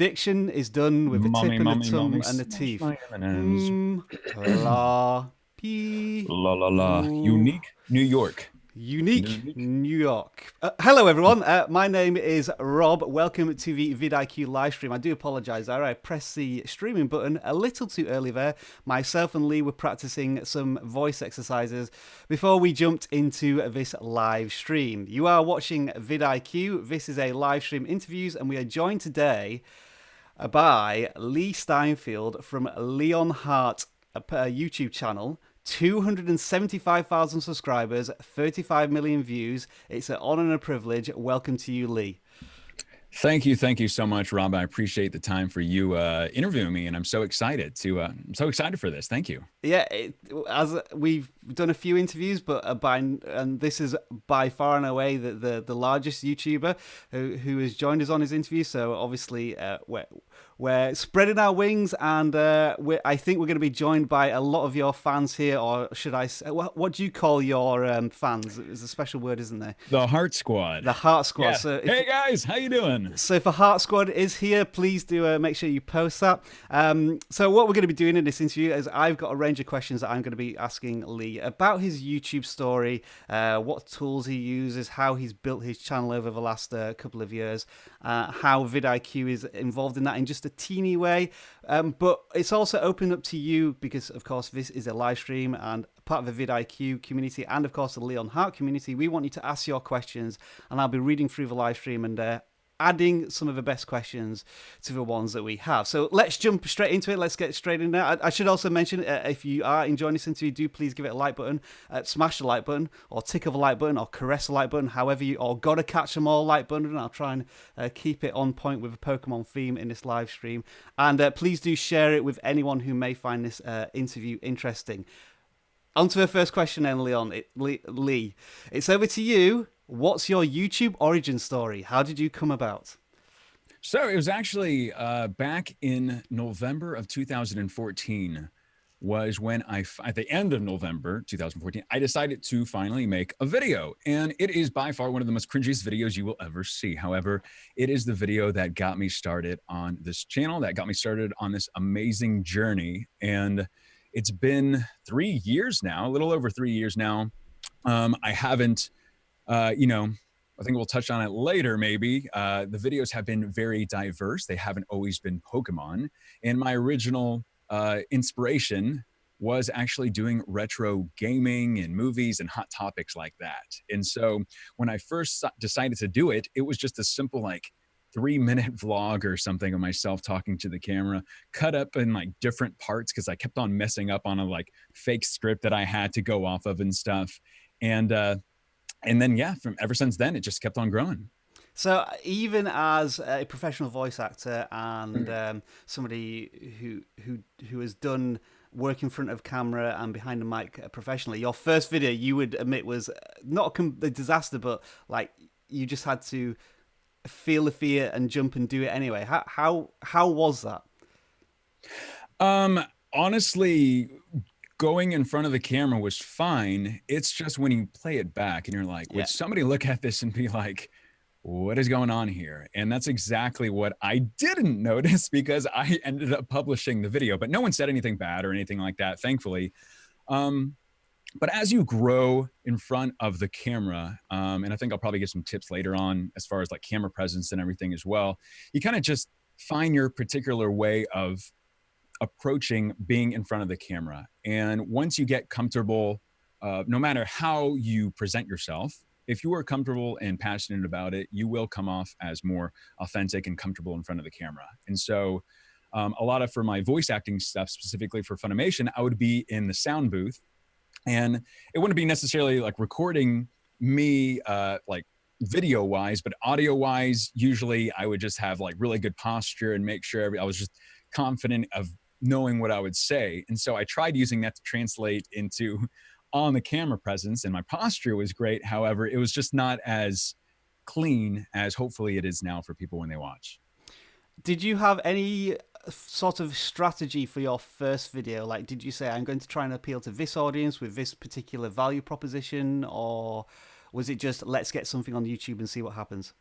diction is done with the tip Mommy, and the mommy, tongue mommy, and the smash teeth. my M&Ms. Mm, la, p, La la la. ooh. Unique New York. Unique Unique. New York. Hello, everyone. My name is Rob. Welcome to the vidIQ live stream. I do apologise there. I pressed the streaming button a little too early there. Myself and Lee were practicing some voice exercises before we jumped into this live stream. You are watching vidIQ. This is a live stream interviews, and we are joined today by Lee Steinfeld from Leonhart, a YouTube channel. 275,000 subscribers, 35 million views. It's an honor and a privilege. Welcome to you, Lee. Thank you so much, Rob. I appreciate the time for you interviewing me, and I'm so excited for this. Thank you. Yeah, as we've done a few interviews, but and this is by far and away the largest YouTuber who has joined us on his interview. So obviously, we're spreading our wings, and I think we're going to be joined by a lot of your fans here, or should I say, what do you call your fans? There's a special word, isn't there? The Heart Squad. The Heart Squad. Yeah. Hey guys, how you doing? So if a Heart Squad is here, please do make sure you post that. So what we're going to be doing in this interview is I've got a range of questions that I'm going to be asking Lee about his YouTube story, what tools he uses, how he's built his channel over the last couple of years, how vidIQ is involved in that in just a teeny way. But it's also open up to you because, of course, this is a live stream and part of the vidIQ community and, of course, the Leonhart community. We want you to ask your questions, and I'll be reading through the live stream and adding some of the best questions to the ones that we have. So let's jump straight into it. Let's get straight in there. I should also mention, if you are enjoying this interview, do please give it a like button, smash the like button, or tick of a like button, or caress the like button, however you, or gotta catch them all like button. I'll try and keep it on point with a Pokemon theme in this live stream. And please do share it with anyone who may find this interview interesting. On to the first question then, Lee. It's over to you. What's your YouTube origin story? How did you come about? So it was actually back in November of 2014 was when at the end of November 2014, I decided to finally make a video. And it is by far one of the most cringiest videos you will ever see. However, it is the video that got me started on this channel, that got me started on this amazing journey. And it's been 3 years now, a little over 3 years now. I haven't I think we'll touch on it later, maybe. The videos have been very diverse. They haven't always been Pokemon. And my original inspiration was actually doing retro gaming and movies and hot topics like that. And so when I first decided to do it, it was just a simple, 3-minute vlog or something of myself talking to the camera, cut up in different parts because I kept on messing up on a fake script that I had to go off of and stuff. And then, from ever since then, it just kept on growing. So even as a professional voice actor and somebody who has done work in front of camera and behind the mic professionally, your first video you would admit was not a disaster, but you just had to feel the fear and jump and do it anyway. How was that? Honestly, going in front of the camera was fine. It's just when you play it back and you're like, would somebody look at this and be like, what is going on here? And that's exactly what I didn't notice because I ended up publishing the video, but no one said anything bad or anything like that, thankfully. But as you grow in front of the camera, and I think I'll probably give some tips later on as far as camera presence and everything as well, you kind of just find your particular way of approaching being in front of the camera. And once you get comfortable, no matter how you present yourself, if you are comfortable and passionate about it, you will come off as more authentic and comfortable in front of the camera. And so a lot of, for my voice acting stuff, specifically for Funimation, I would be in the sound booth, and it wouldn't be necessarily recording me video wise, but audio wise, usually I would just have really good posture and make sure I was just confident of knowing what I would say. And so I tried using that to translate into on the camera presence, and my posture was great. However, it was just not as clean as hopefully it is now for people when they watch. Did you have any sort of strategy for your first video? Did you say, I'm going to try and appeal to this audience with this particular value proposition? Or was it just, let's get something on YouTube and see what happens?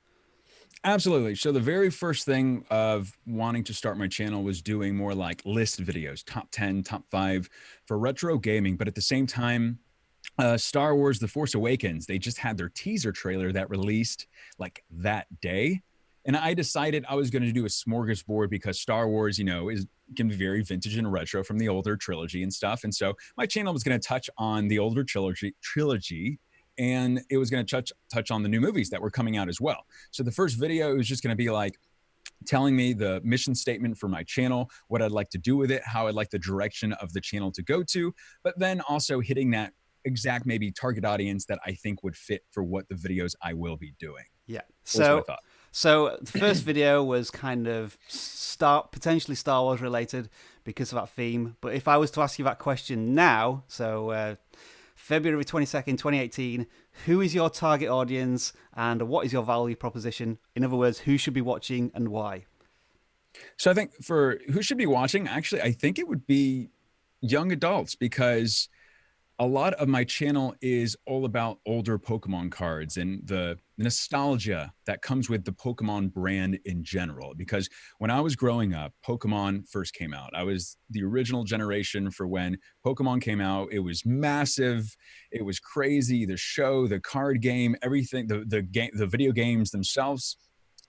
Absolutely. So the very first thing of wanting to start my channel was doing more like list videos, top 10, top 5 for retro gaming. But at the same time, Star Wars The Force Awakens, they just had their teaser trailer that released like that day. And I decided I was going to do a smorgasbord because Star Wars, is can be very vintage and retro from the older trilogy and stuff. And so my channel was going to touch on the older trilogy, and it was going to touch on the new movies that were coming out as well. So the first video, it was just going to be like telling me the mission statement for my channel, what I'd like to do with it, how I'd like the direction of the channel to go to, but then also hitting that exact maybe target audience that I think would fit for what the videos I will be doing. Yeah. That's what I thought. So the first video was kind of potentially Star Wars related because of that theme. But if I was to ask you that question now, so February 22nd, 2018, who is your target audience and what is your value proposition? In other words, who should be watching and why? So I think for who should be watching, actually, I think it would be young adults, because a lot of my channel is all about older Pokemon cards and the nostalgia that comes with the Pokemon brand in general. Because when I was growing up, Pokemon first came out. I was the original generation for when Pokemon came out. It was massive. It was crazy. The show, the card game, everything, the video games themselves,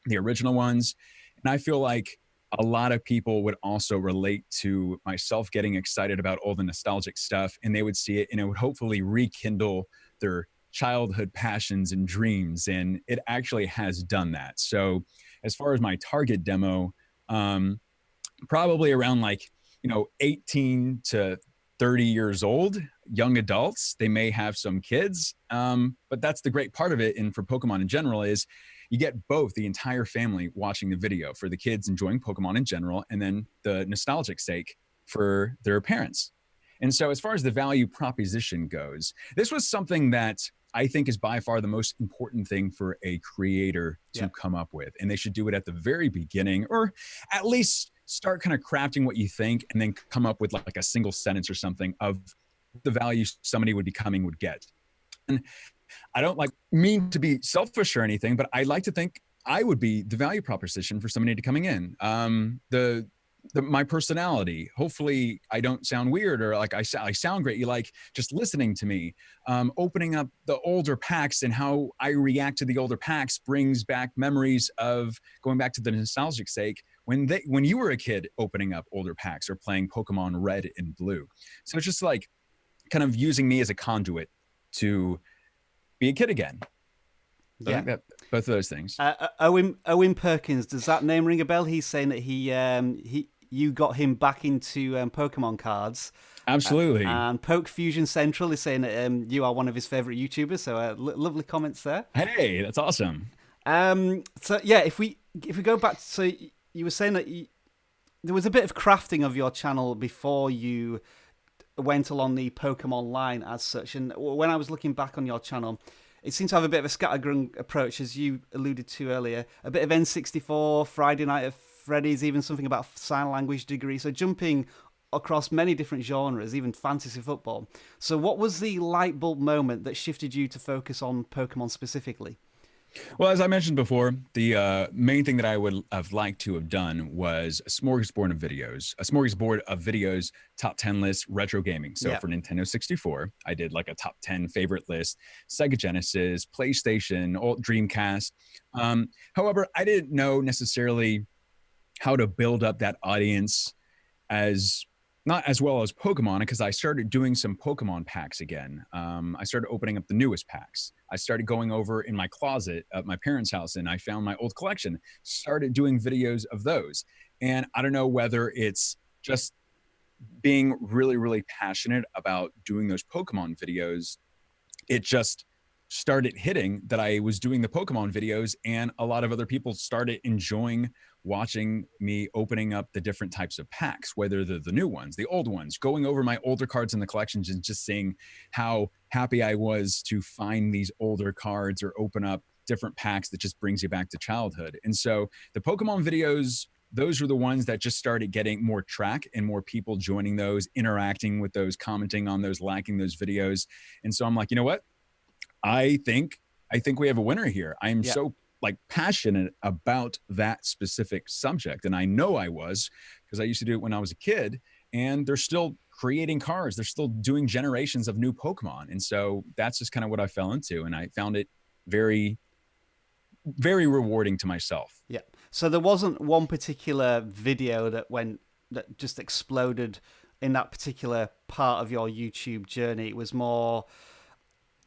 the original ones. And I feel like a lot of people would also relate to myself getting excited about all the nostalgic stuff, and they would see it and it would hopefully rekindle their childhood passions and dreams. And it actually has done that. So as far as my target demo, probably around 18 to 30 years old, young adults. They may have some kids, but that's the great part of it. And for Pokemon in general is you get both the entire family watching the video, for the kids enjoying Pokemon in general, and then the nostalgic sake for their parents. And so as far as the value proposition goes, this was something that I think is by far the most important thing for a creator to come up with. And they should do it at the very beginning, or at least start kind of crafting what you think and then come up with like a single sentence or something of the value somebody would get. And I don't mean to be selfish or anything, but I like to think I would be the value proposition for somebody coming in. My personality, hopefully I don't sound weird, or I sound great. You like just listening to me. Opening up the older packs and how I react to the older packs brings back memories of going back to the nostalgic sake when you were a kid opening up older packs or playing Pokemon Red and Blue. So it's just like kind of using me as a conduit to be a kid again. So I think that both of those things. Owen Perkins, does that name ring a bell? He's saying that you got him back into Pokemon cards. Absolutely. And Poke Fusion Central is saying that you are one of his favorite YouTubers. So lovely comments there. Hey, that's awesome. So yeah, if we go back, so you were saying that there was a bit of crafting of your channel before you went along the Pokemon line as such. And when I was looking back on your channel, it seemed to have a bit of a scattergun approach, as you alluded to earlier. A bit of N64, Friday Night at Freddy's, even something about sign language degree. So jumping across many different genres, even fantasy football. So what was the light bulb moment that shifted you to focus on Pokemon specifically? Well, as I mentioned before, the main thing that I would have liked to have done was a smorgasbord of videos, top 10 lists, retro gaming. So for Nintendo 64, I did like a top 10 favorite list, Sega Genesis, PlayStation, Dreamcast. However, I didn't know necessarily how to build up that audience not as well as Pokemon, because I started doing some Pokemon packs again. I started opening up the newest packs. I started going over in my closet at my parents' house and I found my old collection, started doing videos of those. And I don't know whether it's just being really, really passionate about doing those Pokemon videos. It just started hitting that I was doing the Pokemon videos, and a lot of other people started enjoying watching me opening up the different types of packs, whether they're the new ones, the old ones, going over my older cards in the collections and just seeing how happy I was to find these older cards or open up different packs that just brings you back to childhood. And so the Pokemon videos, those are the ones that just started getting more track and more people joining those, interacting with those, commenting on those, liking those videos. And so I'm like, you know what? I think we have a winner here. I am so like passionate about that specific subject. And I know I was, because I used to do it when I was a kid, and they're still creating cars. They're still doing generations of new Pokemon. And so that's just kind of what I fell into. And I found it very, very rewarding to myself. Yeah. So there wasn't one particular video that just exploded in that particular part of your YouTube journey. It was more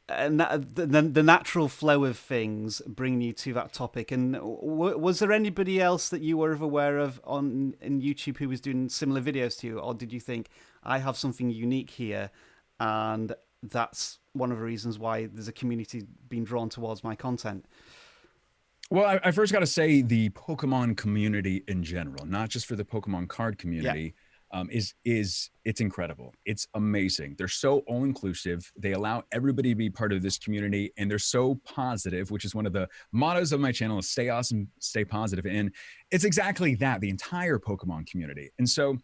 and the natural flow of things bringing you to that topic. And was there anybody else that you were aware of in YouTube who was doing similar videos to you, or did you think I have something unique here, and that's one of the reasons why there's a community being drawn towards my content? Well, I first got to say the Pokemon community in general, not just for the Pokemon card community, is it's incredible. It's amazing. They're so all inclusive. They allow everybody to be part of this community, and they're so positive, which is one of the mottos of my channel: is stay awesome, stay positive. And it's exactly that, the entire Pokemon community. And so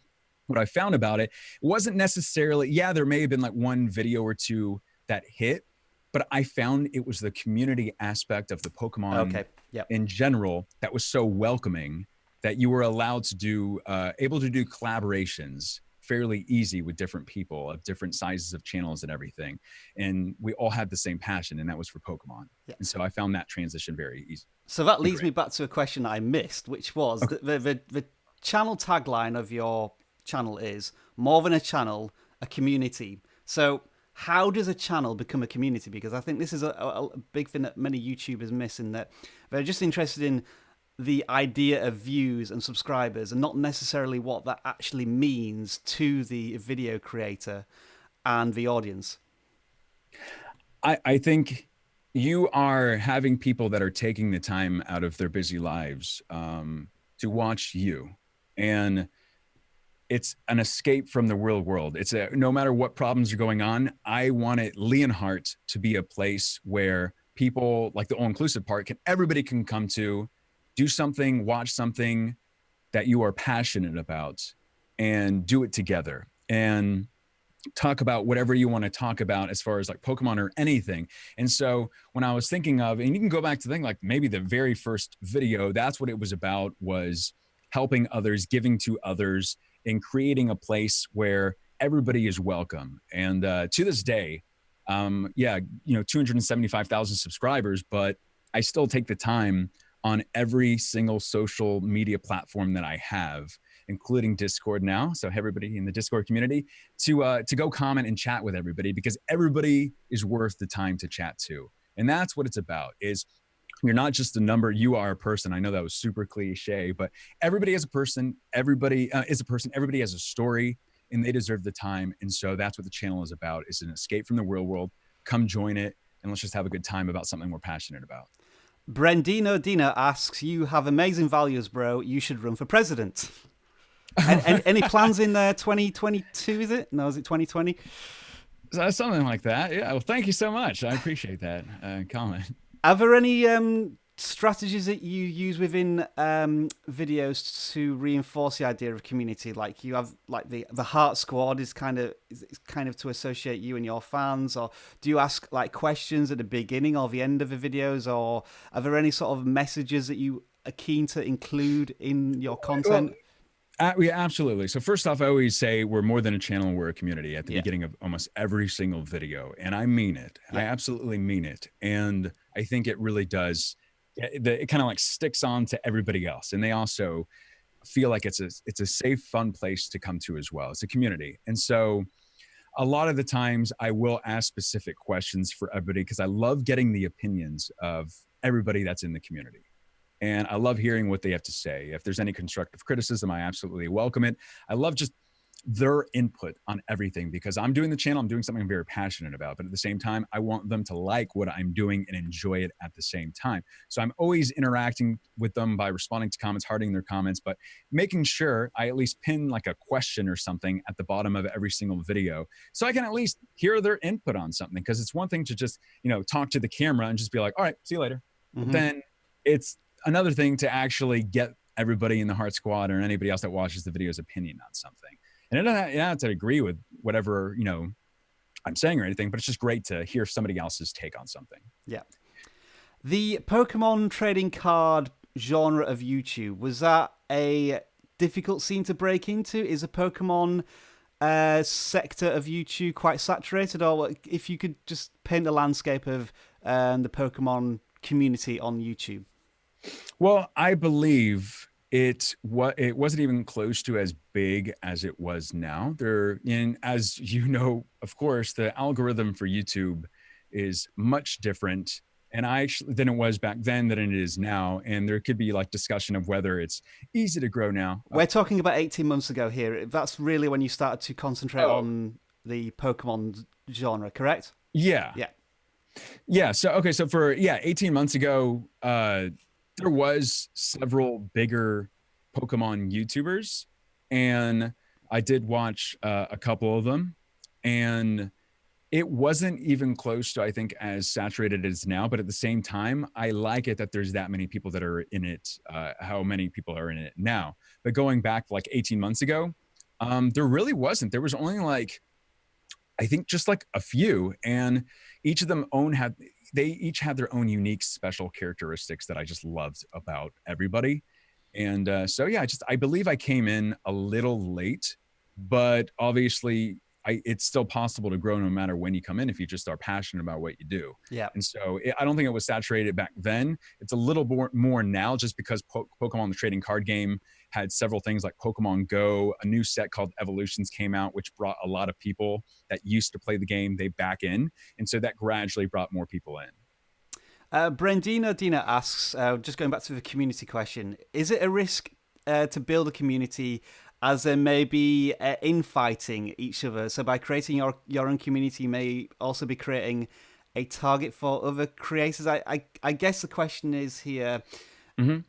what I found about it wasn't necessarily, yeah, there may have been like one video or two that hit, but I found it was the community aspect of the Pokemon in general that was so welcoming, that you were allowed to do, able to do collaborations fairly easy with different people of different sizes of channels and everything. And we all had the same passion, and that was for Pokemon. And so I found that transition very easy. So that leads me back to a question that I missed, which was the channel tagline of your channel is more than a channel, a community. So how does a channel become a community? Because I think this is a big thing that many YouTubers miss, in that they're just interested in the idea of views and subscribers, and not necessarily what that actually means to the video creator and the audience. I think you are having people that are taking the time out of their busy lives to watch you. And it's an escape from the real world. It's no matter what problems are going on, I wanted Leonhart to be a place where people, like the all-inclusive part, everybody can come to, do something, watch something that you are passionate about, and do it together, and talk about whatever you want to talk about as far as like Pokemon or anything. And so when I was thinking of, and you can go back to think like maybe the very first video, that's what it was about, was helping others, giving to others, and creating a place where everybody is welcome. And to this day, 275,000 subscribers, but I still take the time on every single social media platform that I have, including Discord now. So everybody in the Discord community to go comment and chat with everybody, because everybody is worth the time to chat to. And that's what it's about, is you're not just a number, you are a person. I know that was super cliche, but everybody is a person. Everybody is a person. Everybody has a story, and they deserve the time. And so that's what the channel is about, is an escape from the real world. Come join it, and let's just have a good time about something we're passionate about. Brendino Dina asks, you have amazing values, bro. You should run for president. any plans in 2022, is it? No, is it 2020? Something like that. Yeah. Well, thank you so much. I appreciate that comment. Are there any strategies that you use within videos to reinforce the idea of community? Like you have like the Heart Squad is kind of to associate you and your fans, or do you ask like questions at the beginning or the end of the videos, or are there any sort of messages that you are keen to include in your content? Yeah, absolutely. So first off, I always say we're more than a channel, we're a community at the beginning of almost every single video. And I mean it. I absolutely mean it. And I think it really does. It kind of like sticks on to everybody else. And they also feel like it's a safe, fun place to come to as well. It's a community. And so a lot of the times I will ask specific questions for everybody, because I love getting the opinions of everybody that's in the community. And I love hearing what they have to say. If there's any constructive criticism, I absolutely welcome it. I love just their input on everything, because I'm doing the channel, I'm doing something I'm very passionate about, but at the same time, I want them to like what I'm doing and enjoy it at the same time. So I'm always interacting with them by responding to comments, hearting their comments, but making sure I at least pin like a question or something at the bottom of every single video, so I can at least hear their input on something. Because it's one thing to just, talk to the camera and just be like, all right, see you later. Mm-hmm. Then it's another thing to actually get everybody in the Heart Squad or anybody else that watches the video's opinion on something. And it doesn't have to agree with whatever, I'm saying or anything, but it's just great to hear somebody else's take on something. Yeah. The Pokemon trading card genre of YouTube, was that a difficult scene to break into? Is a Pokemon sector of YouTube quite saturated? Or if you could just paint the landscape of the Pokemon community on YouTube? Well, I believe it wasn't even close to as big as it was now. And as you know, of course, the algorithm for YouTube is much different and I actually than it was back then than it is now. And there could be like discussion of whether it's easy to grow now. We're talking about 18 months ago here. That's really when you started to concentrate Oh, on the Pokemon genre, correct? yeah. Yeah. Yeah. So okay. So for 18 months ago, there was several bigger Pokemon YouTubers, and I did watch a couple of them, and it wasn't even close to I think as saturated as now. But at the same time, I like it that there's that many people that are in it. How many people are in it now? But going back like 18 months ago, there really wasn't. There was only like I think just like a few, and each of them they each had their own unique special characteristics that I just loved about everybody. And so yeah, I believe I came in a little late, but obviously it's still possible to grow no matter when you come in if you just are passionate about what you do. Yeah. And so I don't think it was saturated back then. It's a little more now just because Pokemon the trading card game had several things like Pokemon Go, a new set called Evolutions came out, which brought a lot of people that used to play the game, they back in. And so that gradually brought more people in. Brandina Dina asks, just going back to the community question, is it a risk to build a community as there may be infighting each other? So by creating your own community, you may also be creating a target for other creators. I guess the question is here,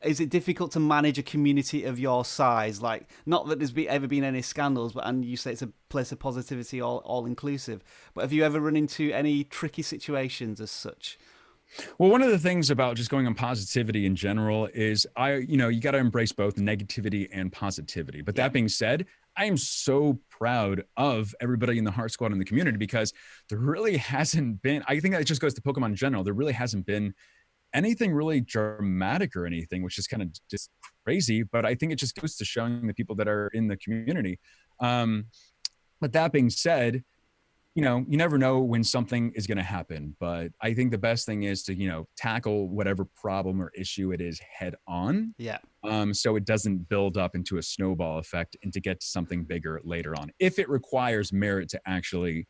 is it difficult to manage a community of your size? Like, not that there's ever been any scandals, but and you say it's a place of positivity, all inclusive. But have you ever run into any tricky situations as such? Well, one of the things about just going on positivity in general is you got to embrace both negativity and positivity. But Yeah. that being said, I am so proud of everybody in the Heart Squad in the community because there really hasn't been, I think that it just goes to Pokemon in general. There really hasn't been anything really dramatic or anything, which is kind of just crazy. But I think it just goes to showing the people that are in the community. Um, but that being said, you never know when something is going to happen, but I think the best thing is to, tackle whatever problem or issue it is head on. Yeah. So it doesn't build up into a snowball effect and to get to something bigger later on. If it requires merit to actually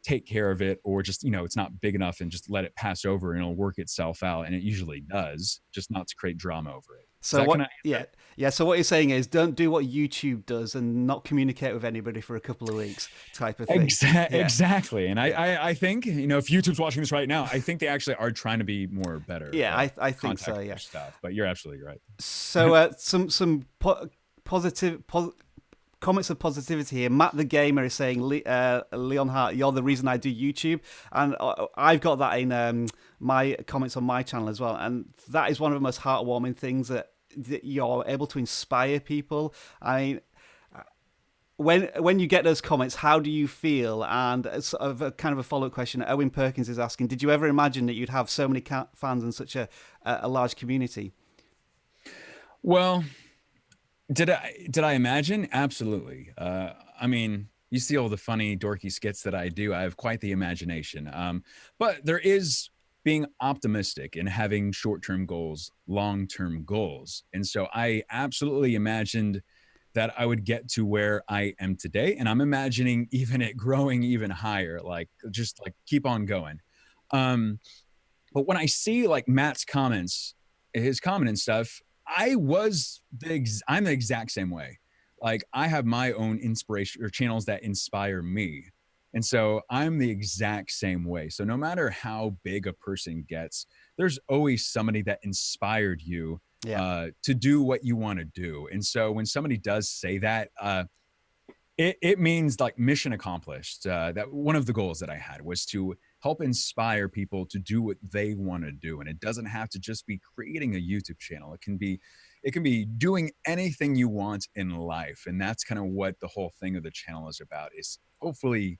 take care of it, or just, it's not big enough and just let it pass over and it'll work itself out. And it usually does, just not to create drama over it. So what? Yeah, yeah. So what you're saying is, don't do what YouTube does and not communicate with anybody for a couple of weeks, type of thing. Exactly. And I think if YouTube's watching this right now, I think they actually are trying to be more better. Yeah, I think so. Yeah. Stuff, but you're absolutely right. So some positive. Comments of positivity here. Matt the Gamer is saying, Leonhart, you're the reason I do YouTube. And I've got that in my comments on my channel as well. And that is one of the most heartwarming things that you're able to inspire people. I mean, when you get those comments, how do you feel? And sort of a kind of a follow-up question, Owen Perkins is asking, did you ever imagine that you'd have so many fans and such a large community? Well, did I imagine? Absolutely. I mean, you see all the funny, dorky skits that I do. I have quite the imagination. But there is being optimistic and having short-term goals, long-term goals. And so I absolutely imagined that I would get to where I am today. And I'm imagining even it growing even higher, just keep on going. But when I see like Matt's comments, his comment and stuff, I'm the exact same way. Like I have my own inspiration or channels that inspire me. And so I'm the exact same way. So no matter how big a person gets, there's always somebody that inspired you to do what you want to do. And so when somebody does say that, it means like mission accomplished. That one of the goals that I had was to help inspire people to do what they want to do. And it doesn't have to just be creating a YouTube channel. It can be doing anything you want in life. And that's kind of what the whole thing of the channel is about, is hopefully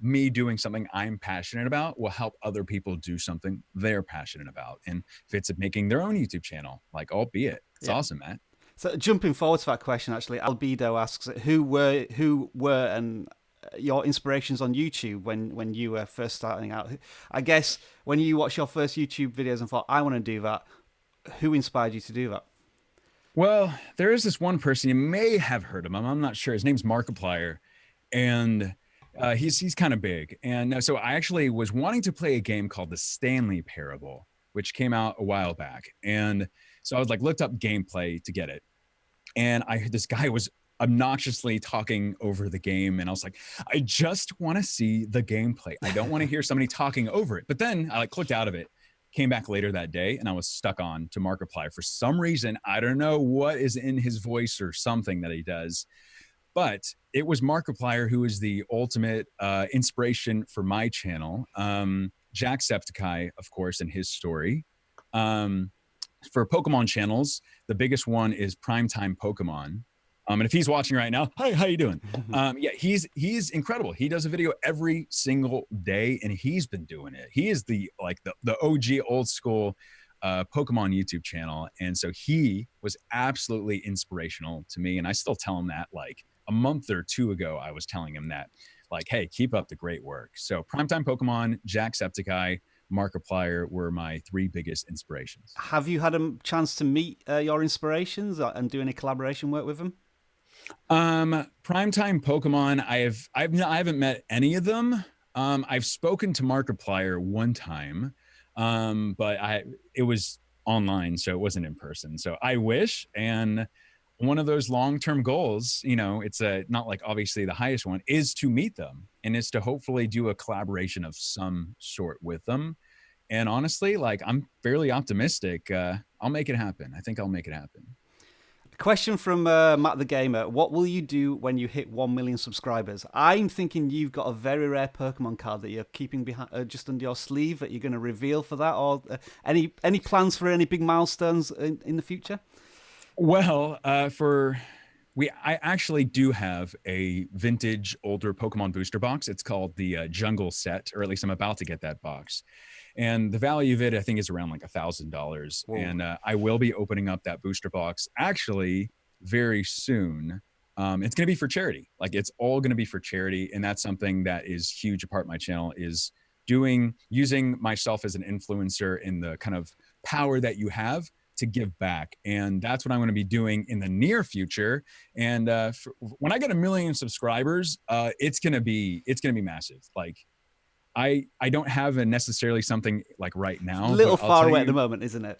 me doing something I'm passionate about will help other people do something they're passionate about. And if it's making their own YouTube channel, like, albeit, it's Yeah. awesome, man. So jumping forward to that question, actually, Albedo asks, who were and your inspirations on YouTube when you were first starting out? I guess when you watched your first YouTube videos and thought, I want to do that, who inspired you to do that? Well, there is this one person, you may have heard of him. I'm not sure. His name's Markiplier, and he's kind of big. And so I actually was wanting to play a game called The Stanley Parable, which came out a while back. And so I was like, looked up gameplay to get it. And I heard this guy was obnoxiously talking over the game. And I was like, I just want to see the gameplay. I don't want to hear somebody talking over it. But then I like clicked out of it, came back later that day, and I was stuck on to Markiplier. For some reason, I don't know what is in his voice or something that he does, but it was Markiplier who is the ultimate inspiration for my channel. Jacksepticeye, of course, and his story. For Pokemon channels, the biggest one is Primetime Pokemon. And if he's watching right now, hi, how you doing? Yeah, he's incredible. He does a video every single day, and he's been doing it. He is the OG old school Pokemon YouTube channel, and so he was absolutely inspirational to me. And I still tell him that, like a month or two ago, I was telling him that, like, hey, keep up the great work. So Primetime Pokemon, Jacksepticeye, Markiplier were my three biggest inspirations. Have you had a chance to meet your inspirations and do any collaboration work with them? Primetime Pokemon, I haven't met any of them. I've spoken to Markiplier one time, but it was online, so it wasn't in person. So I wish, and one of those long-term goals, it's not like obviously the highest one, is to meet them, and is to hopefully do a collaboration of some sort with them. And honestly, like, I'm fairly optimistic. I'll make it happen. I think I'll make it happen. Question from Matt the Gamer. What will you do when you hit 1 million subscribers? I'm thinking you've got a very rare Pokemon card that you're keeping behind, just under your sleeve, that you're going to reveal for that, or any plans for any big milestones in the future? Well, I actually do have a vintage older Pokemon booster box. It's called the Jungle Set, or at least I'm about to get that box. And the value of it, I think, is around like $1,000. And I will be opening up that booster box actually very soon. It's going to be for charity. Like, it's all going to be for charity. And that's something that is huge. A part of my channel is using myself as an influencer in the kind of power that you have to give back. And that's what I'm going to be doing in the near future. And when I get 1 million subscribers, it's going to be massive. Like, I don't have necessarily something like right now. It's a little far away at the moment, isn't it?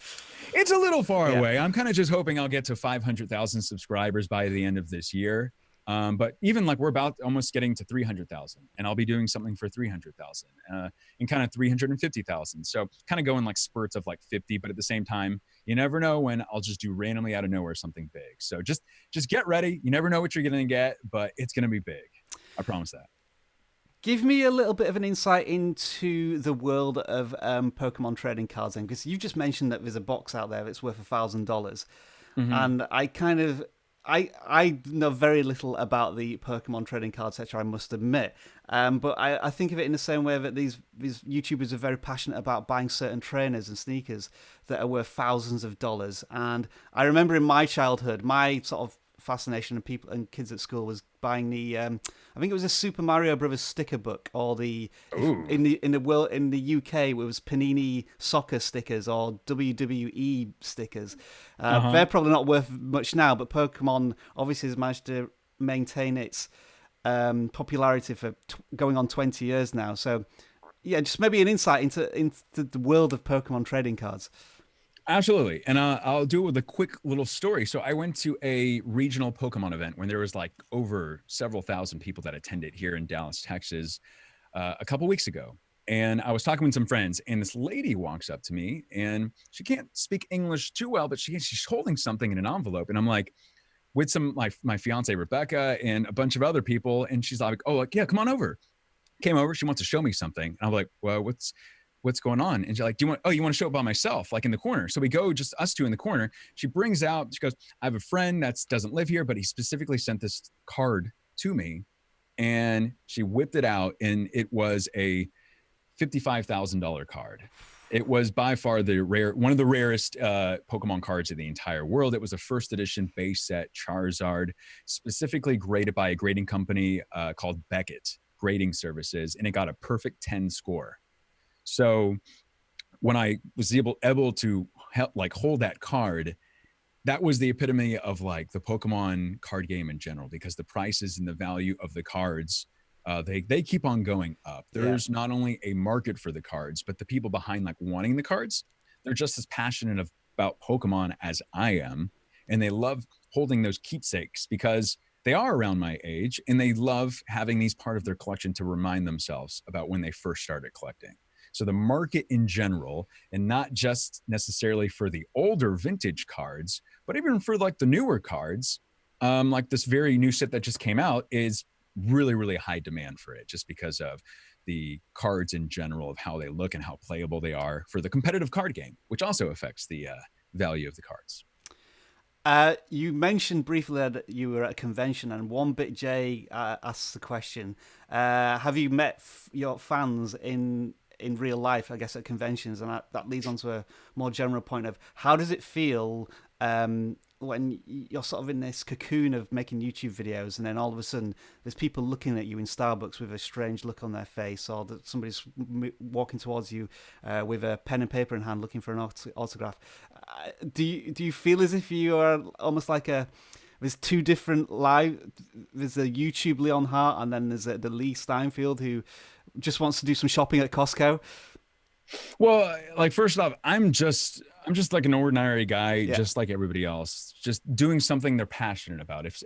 It's a little far away. I'm kind of just hoping I'll get to 500,000 subscribers by the end of this year. But even like, we're about almost getting to 300,000, and I'll be doing something for 300,000 and kind of 350,000. So kind of going like spurts of like 50, but at the same time, you never know when I'll just do randomly out of nowhere something big. So just get ready. You never know what you're going to get, but it's going to be big. I promise that. Give me a little bit of an insight into the world of Pokemon trading cards, then, because you just mentioned that there's a box out there that's worth $1,000, and I know very little about the Pokemon trading card sector, I must admit. But I think of it in the same way that these YouTubers are very passionate about buying certain trainers and sneakers that are worth thousands of dollars. And I remember in my childhood, my sort of fascination of people and kids at school was buying the I think it was a Super Mario Brothers sticker book, or in the UK it was Panini soccer stickers or WWE stickers. They're probably not worth much now, but Pokemon obviously has managed to maintain its popularity for going on 20 years now. So yeah, just maybe an insight into the world of Pokemon trading cards. Absolutely. And I'll do it with a quick little story. So I went to a regional Pokemon event when there was like over several thousand people that attended here in Dallas, Texas, a couple weeks ago. And I was talking with some friends, and this lady walks up to me, and she can't speak English too well, but she's holding something in an envelope. And I'm like, with my fiance, Rebecca, and a bunch of other people. And she's like, oh, like, yeah, come on over. Came over. She wants to show me something. And I'm like, well, what's going on? And she's like, you want to show it by myself, like in the corner? So we go, just us two in the corner. She brings out, she goes, I have a friend that doesn't live here, but he specifically sent this card to me. and she whipped it out, and it was a $55,000 card. It was by far one of the rarest Pokemon cards in the entire world. It was a first edition base set Charizard, specifically graded by a grading company called Beckett Grading Services, and it got a perfect 10 score. So when I was able to hold that card, that was the epitome of like the Pokemon card game in general, because the prices and the value of the cards, they keep on going up. There's not only a market for the cards, but the people behind like wanting the cards, they're just as passionate about Pokemon as I am. And they love holding those keepsakes because they are around my age, and they love having these part of their collection to remind themselves about when they first started collecting. So the market in general, and not just necessarily for the older vintage cards, but even for like the newer cards, like this very new set that just came out, is really, really high demand for it, just because of the cards in general, of how they look and how playable they are for the competitive card game, which also affects the value of the cards. You mentioned briefly that you were at a convention, and One Bit J asks the question: have you met your fans in real life? I guess at conventions, and that leads on to a more general point of how does it feel when you're sort of in this cocoon of making YouTube videos, and then all of a sudden there's people looking at you in Starbucks with a strange look on their face, or that somebody's walking towards you with a pen and paper in hand looking for an autograph. Do you feel as if you are almost like there's two different there's a YouTube Leonhart, and then there's the Lee Steinfeld who just wants to do some shopping at Costco? Well, like, first off, I'm just like an ordinary guy, just like everybody else, just doing something they're passionate about. If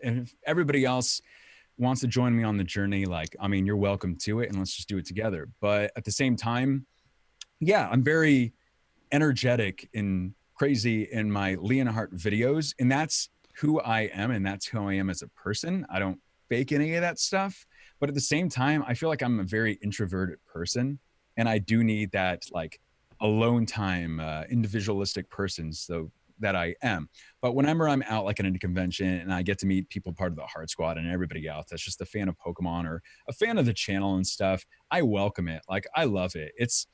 everybody else wants to join me on the journey, like, I mean, you're welcome to it, and let's just do it together. But at the same time, I'm very energetic and crazy in my Leonhart videos, and that's who I am, and that's who I am as a person. I don't fake any of that stuff. But at the same time, I feel like I'm a very introverted person, and I do need that like alone time, individualistic person, so that I am. But whenever I'm out like at a convention and I get to meet people part of the Heart Squad and everybody else that's just a fan of Pokemon or a fan of the channel and stuff, I welcome it. Like, I love it. It's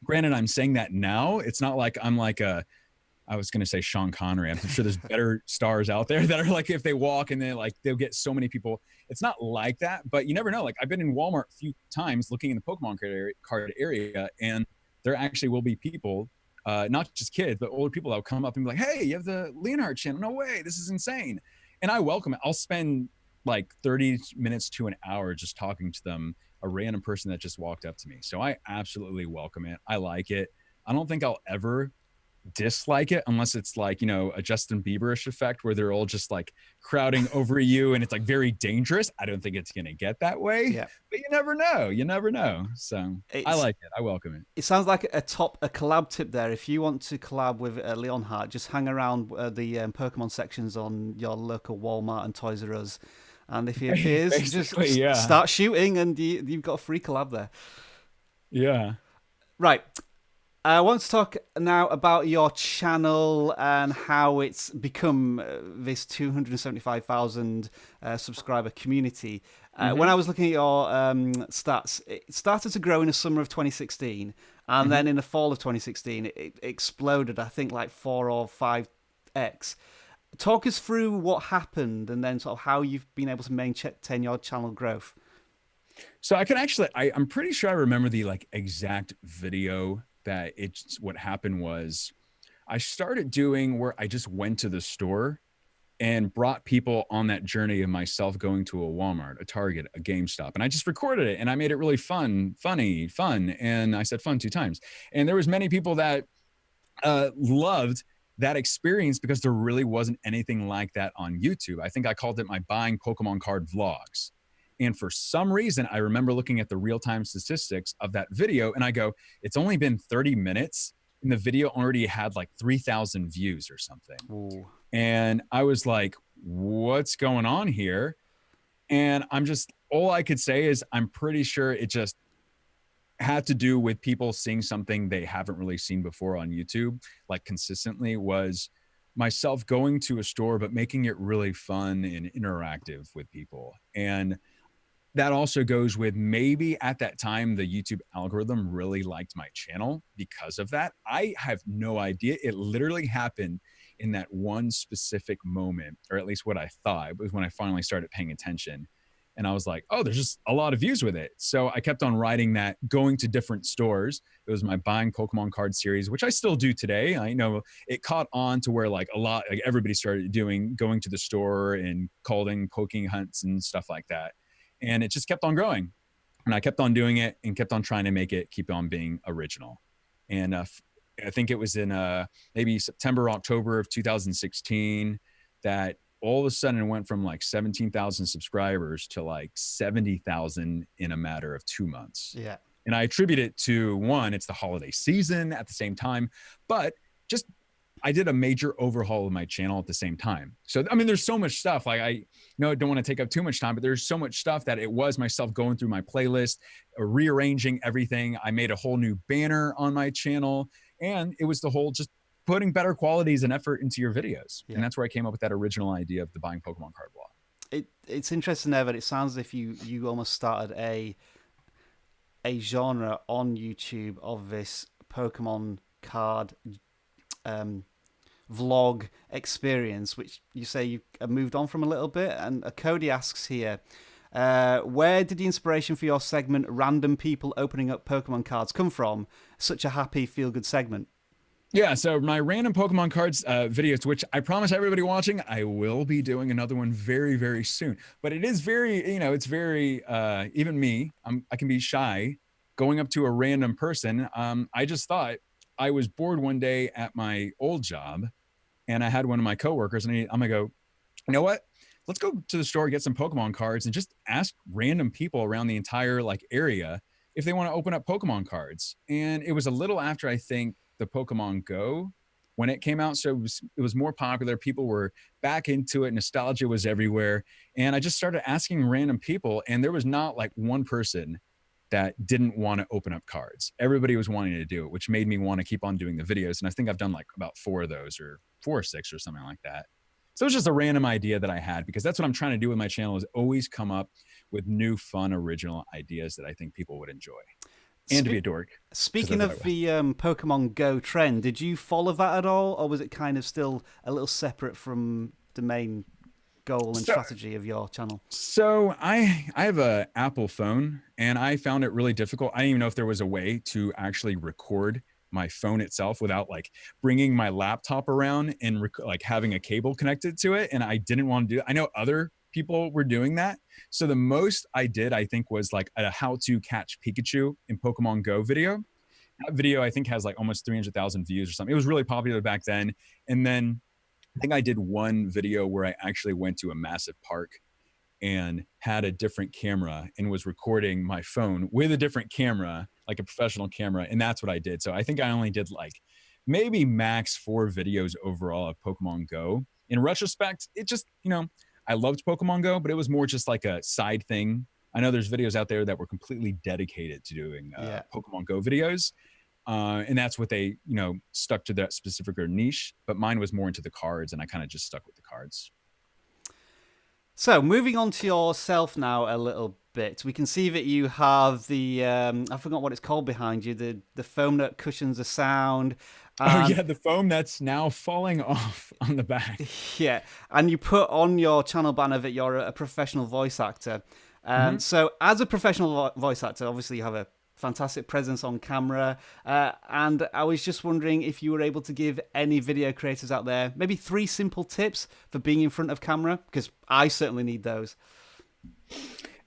granted, I'm saying that now. It's not like I'm like I was going to say Sean Connery. I'm sure there's better stars out there that are like, if they walk and then like they'll get so many people. It's not like that, but you never know. Like, I've been in Walmart a few times looking in the Pokemon card area, and there actually will be people, not just kids, but older people that will come up and be like, "Hey, you have the Leonhart channel? No way, this is insane!" And I welcome it. I'll spend like 30 minutes to an hour just talking to them, a random person that just walked up to me. So I absolutely welcome it. I like it. I don't think I'll ever dislike it unless it's like, a Justin Bieberish effect where they're all just like crowding over you and it's like very dangerous. I don't think it's going to get that way, but you never know. So I like it. I welcome it. It sounds like a collab tip there. If you want to collab with Leonhart, just hang around the Pokemon sections on your local Walmart and Toys R Us, and if he appears, just start shooting, and you've got a free collab there. Yeah. Right. I want to talk now about your channel and how it's become this 275,000 subscriber community. When I was looking at your stats, it started to grow in the summer of 2016, and then in the fall of 2016, it exploded, I think, like 4 or 5x. Talk us through what happened, and then sort of how you've been able to maintain your channel growth. So I'm pretty sure I remember the like exact video that what happened was I started doing where I just went to the store and brought people on that journey of myself going to a Walmart, a Target, a GameStop. And I just recorded it and I made it really fun. And I said fun 2 times. And there was many people that loved that experience because there really wasn't anything like that on YouTube. I think I called it my buying Pokemon card vlogs. And for some reason, I remember looking at the real-time statistics of that video and I go, it's only been 30 minutes and the video already had like 3,000 views or something. Ooh. And I was like, what's going on here? And all I could say is I'm pretty sure it just had to do with people seeing something they haven't really seen before on YouTube, like consistently, was myself going to a store, but making it really fun and interactive with people. And that also goes with maybe at that time, the YouTube algorithm really liked my channel because of that. I have no idea. It literally happened in that one specific moment, or at least what I thought. It was when I finally started paying attention. And I was like, oh, there's just a lot of views with it. So I kept on writing that, going to different stores. It was my buying Pokemon card series, which I still do today. I know it caught on to where like everybody started going to the store and calling poking hunts and stuff like that. And it just kept on growing. And I kept on doing it and kept on trying to make it keep on being original. And I think it was in maybe September, October of 2016 that all of a sudden it went from like 17,000 subscribers to like 70,000 in a matter of 2 months. Yeah. And I attribute it to, one, it's the holiday season at the same time, but just I did a major overhaul of my channel at the same time. So, I mean, there's so much stuff. Like, I don't want to take up too much time, but there's so much stuff that it was myself going through my playlist, rearranging everything. I made a whole new banner on my channel, and it was the whole just putting better qualities and effort into your videos. Yeah. And that's where I came up with that original idea of the buying Pokemon card blog. It's interesting there that it sounds as if you almost started a genre on YouTube of this Pokemon card vlog experience, which you say you moved on from a little bit. And Cody asks here, where did the inspiration for your segment Random People Opening Up Pokemon Cards come from? Such a happy, feel-good segment. Yeah, so my random Pokemon cards videos, which I promise everybody watching, I will be doing another one very, very soon. But it is very, it's very, even me, I can be shy going up to a random person. I just thought I was bored one day at my old job, and I had one of my coworkers, and I'm going to go, you know what? Let's go to the store, get some Pokemon cards, and just ask random people around the entire area if they want to open up Pokemon cards. And it was a little after, I think, the Pokemon Go when it came out. So it was more popular. People were back into it. Nostalgia was everywhere. And I just started asking random people, and there was not like one person that didn't want to open up cards. Everybody was wanting to do it, which made me want to keep on doing the videos. And I think I've done like about 4 of those, or 4 or 6 or something like that. So it was just a random idea that I had, because that's what I'm trying to do with my channel, is always come up with new, fun, original ideas that I think people would enjoy. And to be a dork. Speaking of the Pokemon Go trend, did you follow that at all, or was it kind of still a little separate from the main goal and strategy of your channel? So I have a Apple phone, and I found it really difficult. I didn't even know if there was a way to actually record my phone itself without like bringing my laptop around and like having a cable connected to it. And I didn't want to do it. I know other people were doing that. So the most I did, I think, was like a how to catch Pikachu in Pokemon Go video. That video, I think, has like almost 300,000 views or something. It was really popular back then. And then I think I did one video where I actually went to a massive park and had a different camera and was recording my phone with a different camera, like a professional camera. And that's what I did. So I think I only did like maybe max 4 videos overall of Pokemon Go. In retrospect, it just, I loved Pokemon Go, but it was more just like a side thing. I know there's videos out there that were completely dedicated to doing Pokemon Go videos. And that's what they, stuck to that specific niche. But mine was more into the cards, and I kind of just stuck with the cards. So moving on to yourself now a little bit, we can see that you have the, I forgot what it's called behind you, the foam that cushions the sound. Oh yeah, the foam that's now falling off on the back. Yeah, and you put on your channel banner that you're a professional voice actor. So as a professional voice actor, obviously you have a fantastic presence on camera. And I was just wondering if you were able to give any video creators out there maybe 3 simple tips for being in front of camera, because I certainly need those.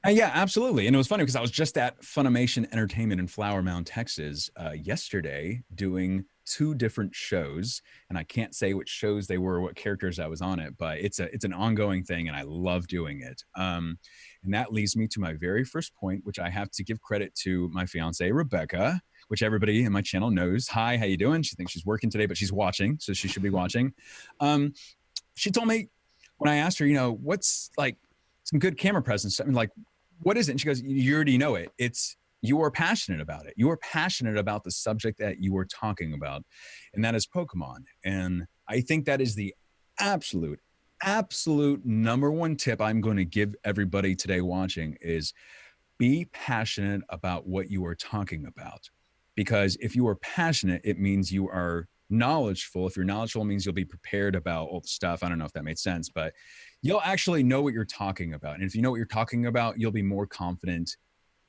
Yeah, absolutely. And it was funny because I was just at Funimation Entertainment in Flower Mound, Texas yesterday doing 2 different shows, and I can't say which shows they were, what characters I was on it, but it's an ongoing thing, and I love doing it. And that leads me to my very first point, which I have to give credit to my fiance, Rebecca, which everybody in my channel knows. Hi, how you doing? She thinks she's working today, but she's watching, so she should be watching. She told me when I asked her, what's like some good camera presence? I mean, like, what is it? And she goes, you already know it. It's, you are passionate about it. You are passionate about the subject that you are talking about, and that is Pokemon. And I think that is the absolute absolute number one tip I'm going to give everybody today watching is be passionate about what you are talking about. Because if you are passionate, it means you are knowledgeful. If you're knowledgeable, it means you'll be prepared about all the stuff. I don't know if that made sense, but you'll actually know what you're talking about. And if you know what you're talking about, you'll be more confident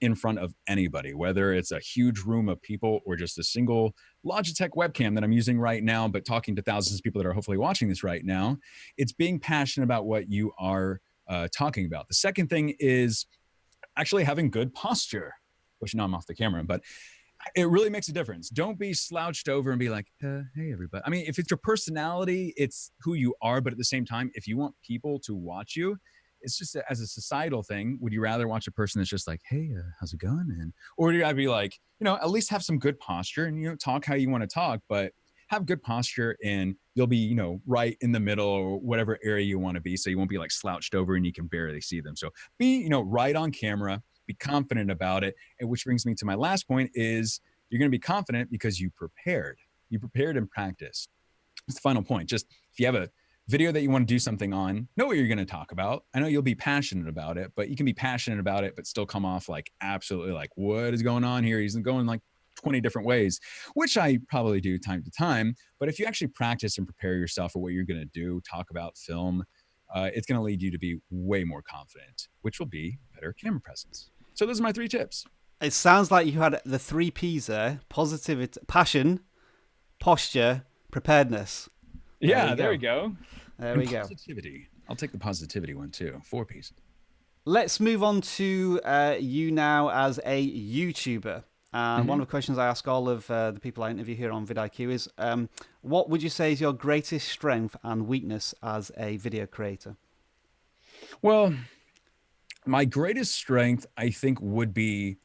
in front of anybody, whether it's a huge room of people or just a single Logitech webcam that I'm using right now, but talking to thousands of people that are hopefully watching this right now. It's being passionate about what you are talking about. The second thing is actually having good posture, which now I'm off the camera, but it really makes a difference. Don't be slouched over and be like, hey, everybody. I mean, if it's your personality, it's who you are. But at the same time, if you want people to watch you, it's just as a societal thing. Would you rather watch a person that's just like, hey, how's it going? And, or would you be like, at least have some good posture and, talk how you want to talk, but have good posture and you'll be, right in the middle or whatever area you want to be. So you won't be like slouched over and you can barely see them. So be, right on camera, be confident about it. And which brings me to my last point is you're going to be confident because you prepared and practiced. It's the final point. Just if you have a video that you want to do something on, know what you're going to talk about. I know you'll be passionate about it, but you can be passionate about it, but still come off like absolutely like, what is going on here? He's going like 20 different ways, which I probably do time to time. But if you actually practice and prepare yourself for what you're going to do, talk about, film, it's going to lead you to be way more confident, which will be better camera presence. So those are my 3 tips. It sounds like you had the 3 P's there: positivity, passion, posture, preparedness. Yeah, there we go. There we go. Positivity. I'll take the positivity one too. 4 P's. Let's move on to you now as a YouTuber. And one of the questions I ask all of the people I interview here on vidIQ is, what would you say is your greatest strength and weakness as a video creator? Well, my greatest strength, I think, would be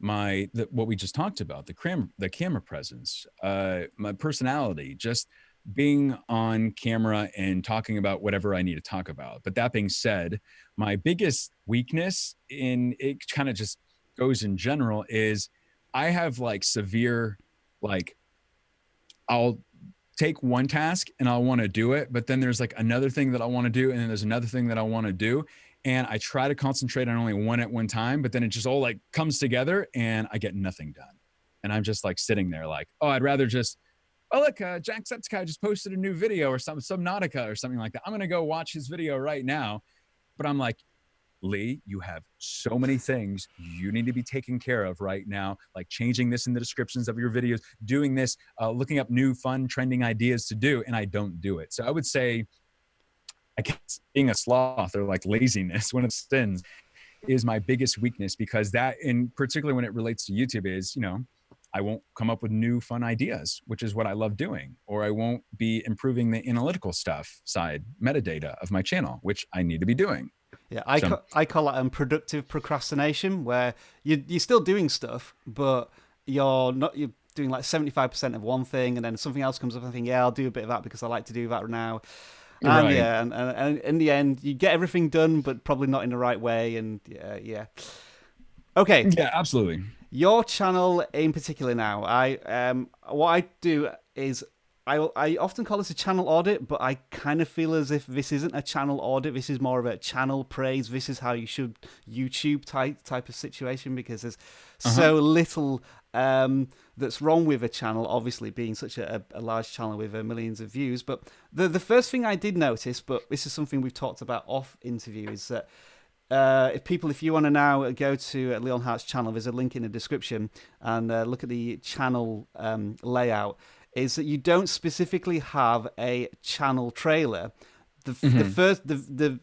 what we just talked about, the camera presence, my personality, just being on camera and talking about whatever I need to talk about. But that being said, my biggest weakness, in it kind of just goes in general, is I have like severe, like I'll take one task and I want to do it, but then there's like another thing that I want to do, and then there's another thing that I want to do. And I try to concentrate on only one at one time, but then it just all like comes together and I get nothing done. And I'm just like sitting there like, oh, I'd rather just, oh, look, Jacksepticeye just posted a new video or Subnautica or something like that. I'm going to go watch his video right now. But I'm like, Lee, you have so many things you need to be taking care of right now, like changing this in the descriptions of your videos, doing this, looking up new fun trending ideas to do, and I don't do it. So I would say, I guess being a sloth or like laziness, one of the sins, is my biggest weakness, because that, in particular when it relates to YouTube, is, I won't come up with new fun ideas, which is what I love doing, or I won't be improving the analytical stuff side, metadata of my channel, which I need to be doing. Yeah, I call that productive procrastination, where you're still doing stuff, but you're doing like 75% of one thing, and then something else comes up and I think, yeah, I'll do a bit of that because I like to do that now. And right. Yeah, and in the end, you get everything done, but probably not in the right way. And yeah. Okay. Yeah, absolutely. Your channel in particular now, what I do is I often call this a channel audit, but I kind of feel as if this isn't a channel audit. This is more of a channel praise. This is how you should YouTube type of situation, because there's so little that's wrong with a channel, obviously being such a large channel with millions of views. But the first thing I did notice, but this is something we've talked about off interview, is that if you want to now go to Leonhart's channel, there's a link in the description, and look at the channel layout, is that you don't specifically have a channel trailer. The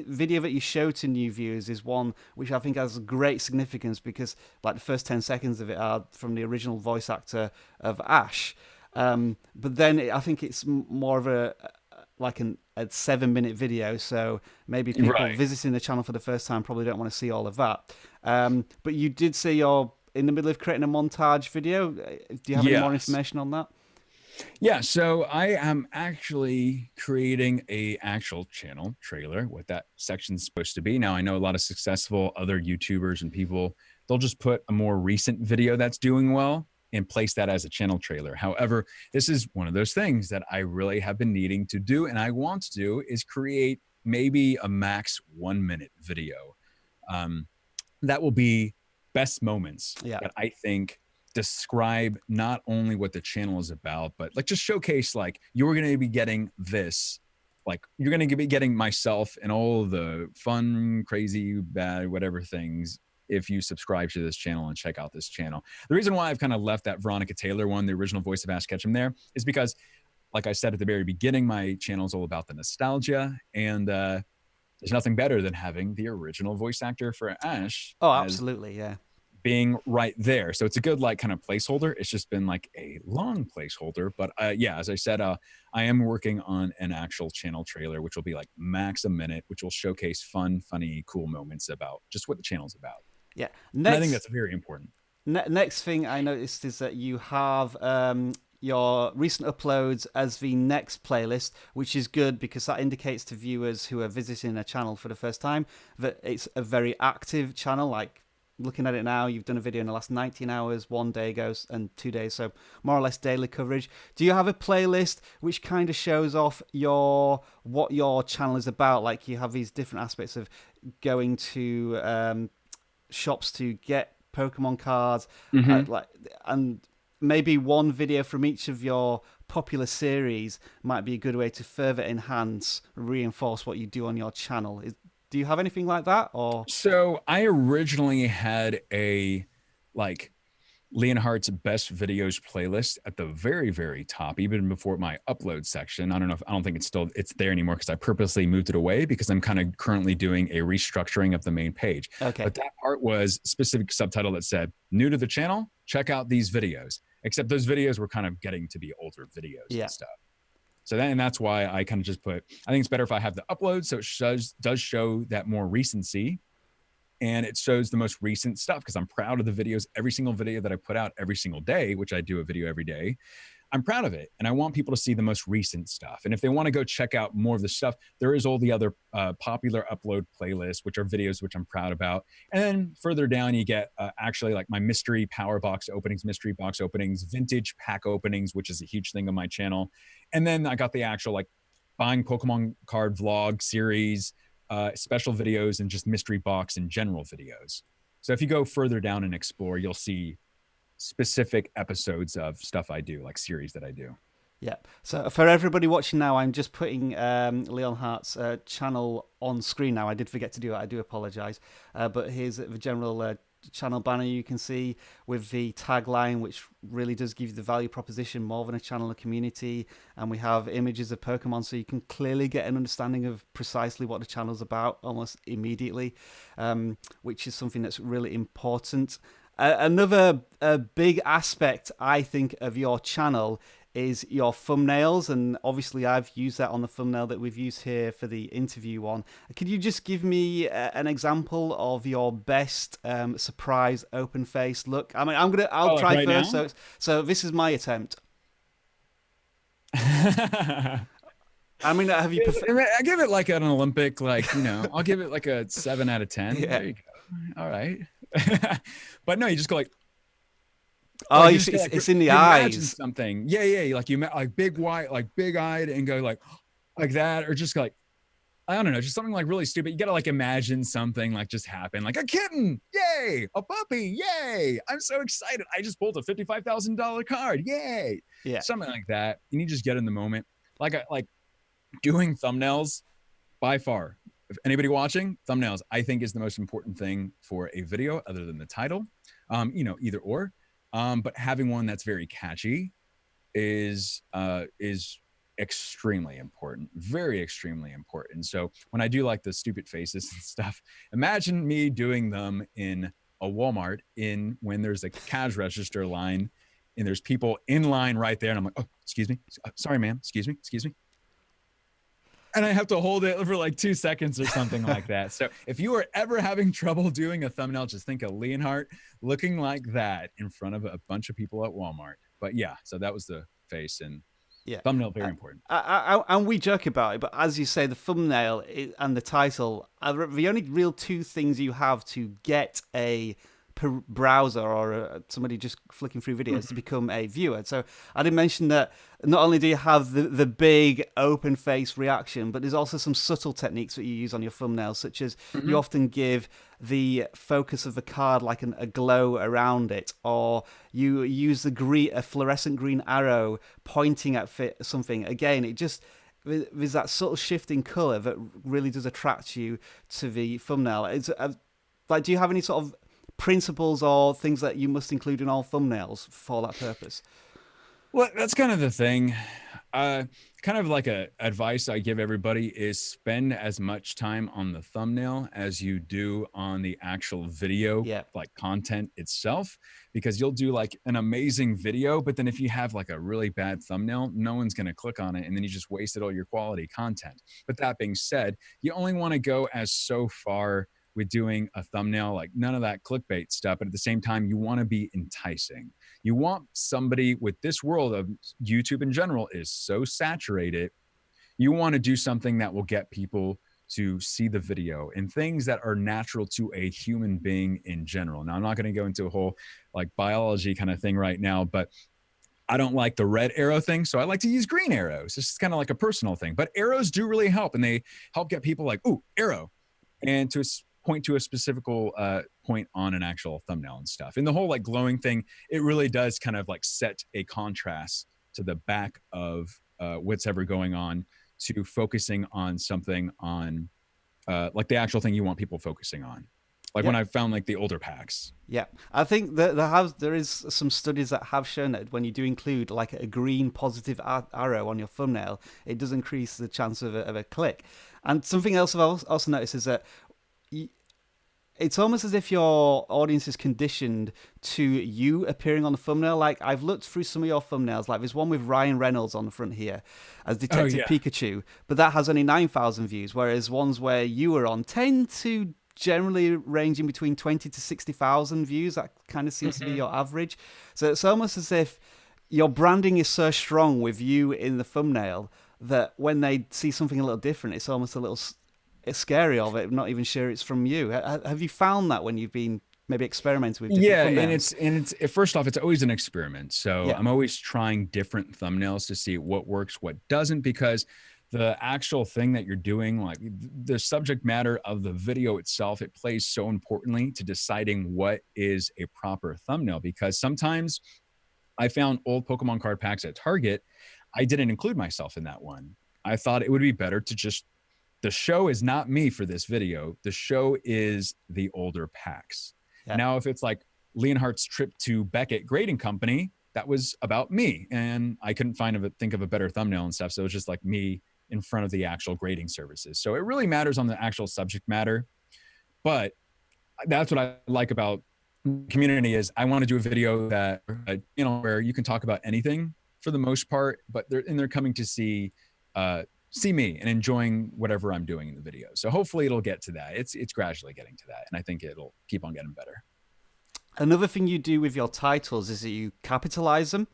video that you show to new viewers is one which I think has great significance, because like the first 10 seconds of it are from the original voice actor of Ash. But then I think it's more of a 7-minute video, so maybe people visiting the channel for the first time probably don't want to see all of that. But you did say you're in the middle of creating a montage video. Do you have any more information on that? Yeah, so I am actually creating a actual channel trailer, what that section's supposed to be. Now, I know a lot of successful other YouTubers and people, they'll just put a more recent video that's doing well, and place that as a channel trailer. However, this is one of those things that I really have been needing to do and I want to do is create maybe a max 1 minute video. That will be best moments that I think describe not only what the channel is about, but like just showcase like you're going to be getting this, like you're going to be getting myself and all the fun, crazy, bad, whatever things if you subscribe to this channel and check out this channel. The reason why I've kind of left that Veronica Taylor one, the original voice of Ash Ketchum there, is because like I said at the very beginning, my channel is all about the nostalgia, and there's nothing better than having the original voice actor for Ash. Oh, absolutely, yeah. Being right there. So it's a good like kind of placeholder. It's just been like a long placeholder. But yeah, as I said, I am working on an actual channel trailer, which will be like max a minute, which will showcase fun, funny, cool moments about just what the channel's about. Yeah. And I think that's very important. Next thing I noticed is that you have your recent uploads as the next playlist, which is good because that indicates to viewers who are visiting a channel for the first time that it's a very active channel. Like looking at it now, you've done a video in the last 19 hours, 1 day ago, and 2 days, so more or less daily coverage. Do you have a playlist which kind of shows off what your channel is about? Like you have these different aspects of going to shops to get Pokemon cards, and maybe one video from each of your popular series might be a good way to further enhance, reinforce what you do on your channel. Do you have anything like that? Or so I originally had a like Leonhart's best videos playlist at the very, very top, even before my upload section. I don't think it's there anymore because I purposely moved it away because I'm kind of currently doing a restructuring of the main page. Okay. But that part was specific subtitle that said, new to the channel, check out these videos. Except those videos were kind of getting to be older videos and stuff. So that's why I kind of just put, I think it's better if I have the upload. So it does show that more recency. And it shows the most recent stuff because I'm proud of the videos. Every single video that I put out every single day, which I do a video every day, I'm proud of it. And I want people to see the most recent stuff. And if they want to go check out more of the stuff, there is all the other popular upload playlists, which are videos which I'm proud about. And then further down, you get actually like my mystery power box openings, mystery box openings, vintage pack openings, which is a huge thing on my channel. And then I got the actual like buying Pokemon card vlog series, special videos, and just mystery box and general videos. So if you go further down and explore, you'll see specific episodes of stuff I do, like series that I do. Yeah. So for everybody watching now, I'm just putting Leonhart's channel on screen now. I did forget to do it. I do apologize. But here's the general channel banner you can see with the tagline, which really does give you the value proposition, more than a channel, a community. And we have images of Pokemon, so you can clearly get an understanding of precisely what the channel's about almost immediately, which is something that's really important. Another big aspect, I think, of your channel is your thumbnails, and obviously I've used that on the thumbnail that we've used here for the interview one. Could you just give me an example of your best surprise open face look? I mean, I'll try right first. Now? So this is my attempt. I mean, have you? I give it like an Olympic, like, you know, I'll give it like a 7 out of 10. Yeah. There you go. All right. But no, you just go like, oh, like, it's in the eyes. Something. Yeah. Like you like big white, like big eyed, and go like that, or just like, I don't know, just something like really stupid. You gotta like imagine something like just happen, like a kitten, yay, a puppy, yay, I'm so excited, I just pulled a $55,000 card, yay, yeah, something like that. And you just get in the moment. Like doing thumbnails, by far. If anybody watching, thumbnails, I think, is the most important thing for a video, other than the title. You know, either or. But having one that's very catchy is extremely important, very extremely important. So when I do like the stupid faces and stuff, imagine me doing them in a Walmart when there's a cash register line and there's people in line right there, and I'm like, oh, excuse me, sorry, ma'am, excuse me. And I have to hold it for like 2 seconds or something like that. So if you are ever having trouble doing a thumbnail, just think of Leonhart looking like that in front of a bunch of people at Walmart. But yeah, so that was the face, and yeah, thumbnail, very important. And we joke about it, but as you say, the thumbnail and the title are the only real two things you have to get a browser or somebody just flicking through videos to become a viewer. So I did mention that not only do you have the big open face reaction, but there's also some subtle techniques that you use on your thumbnails, such as you often give the focus of the card like a glow around it, or you use a fluorescent green arrow pointing at something. Again, it just, there's that subtle shift in color that really does attract you to the thumbnail. It's like, do you have any sort of principles or things that you must include in all thumbnails for that purpose? Well, that's kind of the thing. Kind of like a advice I give everybody is spend as much time on the thumbnail as you do on the actual video, like content itself, because you'll do like an amazing video, but then if you have like a really bad thumbnail, no one's going to click on it, and then you just wasted all your quality content. But that being said, you only want to go as so far with doing a thumbnail, like none of that clickbait stuff. But at the same time, you want to be enticing. You want somebody, with this world of YouTube in general is so saturated, you want to do something that will get people to see the video and things that are natural to a human being in general. Now, I'm not going to go into a whole like biology kind of thing right now, but I don't like the red arrow thing, so I like to use green arrows. This is kind of like a personal thing, but arrows do really help, and they help get people like, ooh, arrow, and to point to a specific point on an actual thumbnail and stuff. And the whole like glowing thing, it really does kind of like set a contrast to the back of what's ever going on, to focusing on something on like the actual thing you want people focusing on. Like when I found like the older packs. Yeah, I think that there is some studies that have shown that when you do include like a green positive arrow on your thumbnail, it does increase the chance of a click. And something else I've also noticed is that it's almost as if your audience is conditioned to you appearing on the thumbnail. Like, I've looked through some of your thumbnails. Like, there's one with Ryan Reynolds on the front here as Detective Pikachu, but that has only 9,000 views, whereas ones where you were on tend to generally range in between 20 to 60,000 views. That kind of seems to be your average. So it's almost as if your branding is so strong with you in the thumbnail that when they see something a little different, it's almost a little... it's scary of it, not even sure it's from you. Have you found that when you've been maybe experimenting with different thumbnails? and it's first off, it's always an experiment. So I'm always trying different thumbnails to see what works, what doesn't, because the actual thing that you're doing, like the subject matter of the video itself, it plays so importantly to deciding what is a proper thumbnail. Because sometimes I found old Pokemon card packs at Target. I didn't include myself in that one. I thought it would be better to just, the show is not me for this video. The show is the older packs. Yeah. Now, if it's like Leonhart's trip to Beckett Grading Company, that was about me, and I couldn't think of a better thumbnail and stuff. So it was just like me in front of the actual grading services. So it really matters on the actual subject matter. But that's what I like about community is I want to do a video that, where you can talk about anything for the most part, but they're coming to see me and enjoying whatever I'm doing in the video. So hopefully it'll get to that. It's gradually getting to that, and I think it'll keep on getting better. Another thing you do with your titles is that you capitalize them.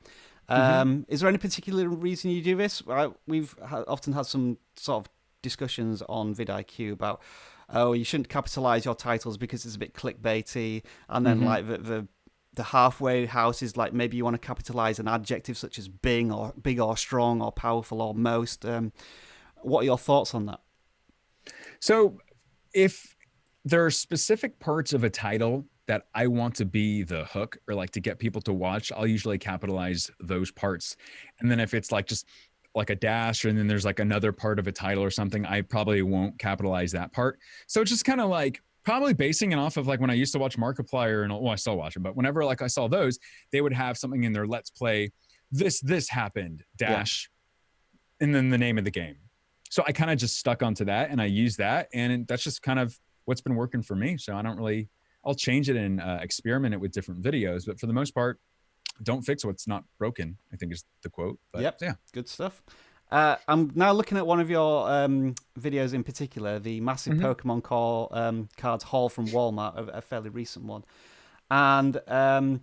Is there any particular reason you do this? We've often had some sort of discussions on vidIQ about, you shouldn't capitalize your titles because it's a bit clickbaity, and then like the halfway house is like, maybe you want to capitalize an adjective such as big or strong or powerful or most. What are your thoughts on that? So if there are specific parts of a title that I want to be the hook, or like to get people to watch, I'll usually capitalize those parts. And then if it's like just like a dash, and then there's like another part of a title or something, I probably won't capitalize that part. So it's just kind of like probably basing it off of like when I used to watch Markiplier, and I still watch them, but whenever like I saw those, they would have something in their Let's Play, this happened, dash, and then the name of the game. So I kind of just stuck onto that, and I use that, and that's just kind of what's been working for me. So I don't really, I'll change it and experiment it with different videos, but for the most part, don't fix what's not broken, I think is the quote. But yeah, good stuff. I'm now looking at one of your videos in particular, the massive Pokemon cards haul from Walmart, a fairly recent one. And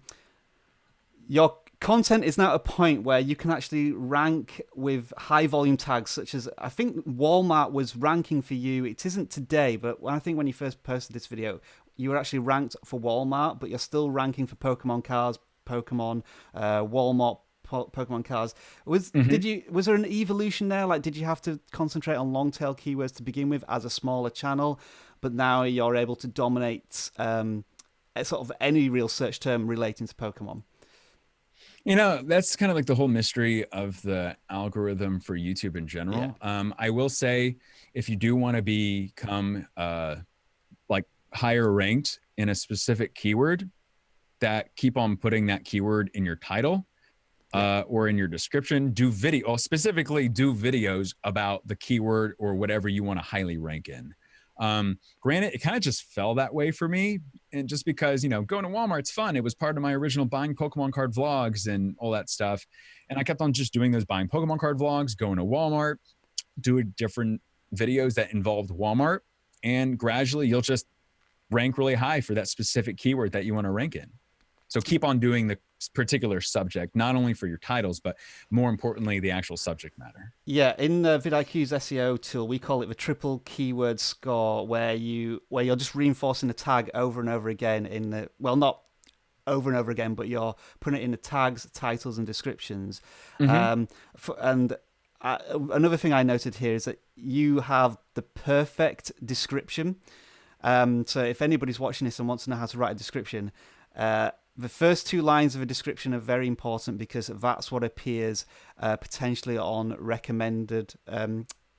your content is now at a point where you can actually rank with high volume tags, such as, I think Walmart was ranking for you. It isn't today, but I think when you first posted this video, you were actually ranked for Walmart, but you're still ranking for Pokemon cards, Pokemon, Walmart. Pokemon cards. Was there an evolution there? Like, did you have to concentrate on long tail keywords to begin with as a smaller channel, but now you're able to dominate sort of any real search term relating to Pokemon? That's kind of like the whole mystery of the algorithm for YouTube in general. Yeah. I will say, if you do want to become like higher ranked in a specific keyword, that keep on putting that keyword in your title. Or in your description, specifically do videos about the keyword or whatever you want to highly rank in. Granted, it kind of just fell that way for me. And just because, going to Walmart's fun. It was part of my original buying Pokemon card vlogs and all that stuff. And I kept on just doing those buying Pokemon card vlogs, going to Walmart, doing different videos that involved Walmart. And gradually you'll just rank really high for that specific keyword that you want to rank in. So keep on doing the particular subject, not only for your titles, but more importantly, the actual subject matter. Yeah, in vidIQ's SEO tool, we call it the triple keyword score, where you're just reinforcing the tag over and over again not over and over again, but you're putting it in the tags, titles, and descriptions. Another thing I noted here is that you have the perfect description. So if anybody's watching this and wants to know how to write a description, the first two lines of a description are very important because that's what appears potentially on recommended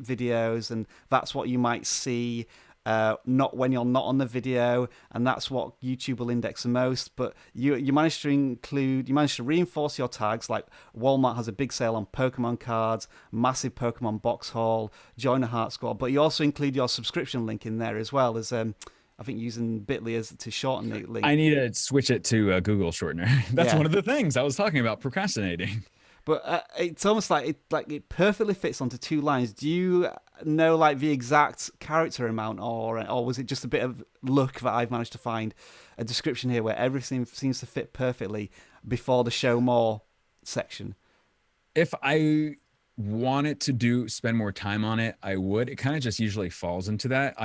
videos, and that's what you might see not when you're not on the video, and that's what YouTube will index the most. But you managed to reinforce your tags, like Walmart has a big sale on Pokemon cards, massive Pokemon box haul, join the Heart Squad, but you also include your subscription link in there as well as I think using Bitly as to shorten the link. I need to switch it to Google shortener. That's one of the things I was talking about, procrastinating. But it's almost like it perfectly fits onto two lines. Do you know like the exact character amount, or was it just a bit of luck that I've managed to find a description here where everything seems to fit perfectly before the show more section? If I wanted to spend more time on it, I would. It kind of just usually falls into that.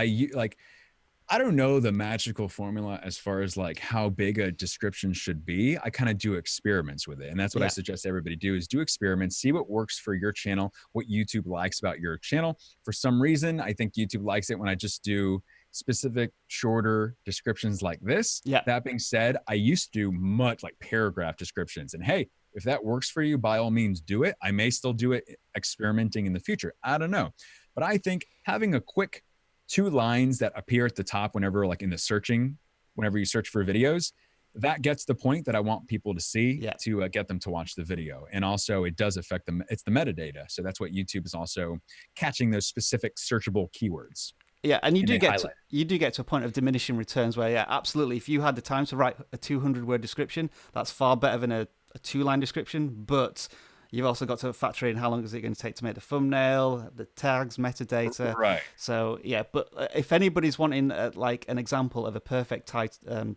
I don't know the magical formula as far as like how big a description should be. I kind of do experiments with it. And that's what I suggest everybody do, is do experiments, see what works for your channel, what YouTube likes about your channel. For some reason, I think YouTube likes it when I just do specific shorter descriptions like this. Yeah. That being said, I used to do much like paragraph descriptions, and hey, if that works for you, by all means do it. I may still do it experimenting in the future. I don't know. But I think having a quick 2 lines that appear at the top whenever you search for videos, that gets the point that I want people to see to get them to watch the video. And also it does affect them. It's the metadata. So that's what YouTube is also catching, those specific searchable keywords. Yeah, and you do get to a point of diminishing returns where, absolutely, if you had the time to write a 200-word description, that's far better than a 2-line description, but you've also got to factor in how long is it going to take to make the thumbnail, the tags, metadata. Right. So, but if anybody's wanting like an example of a perfect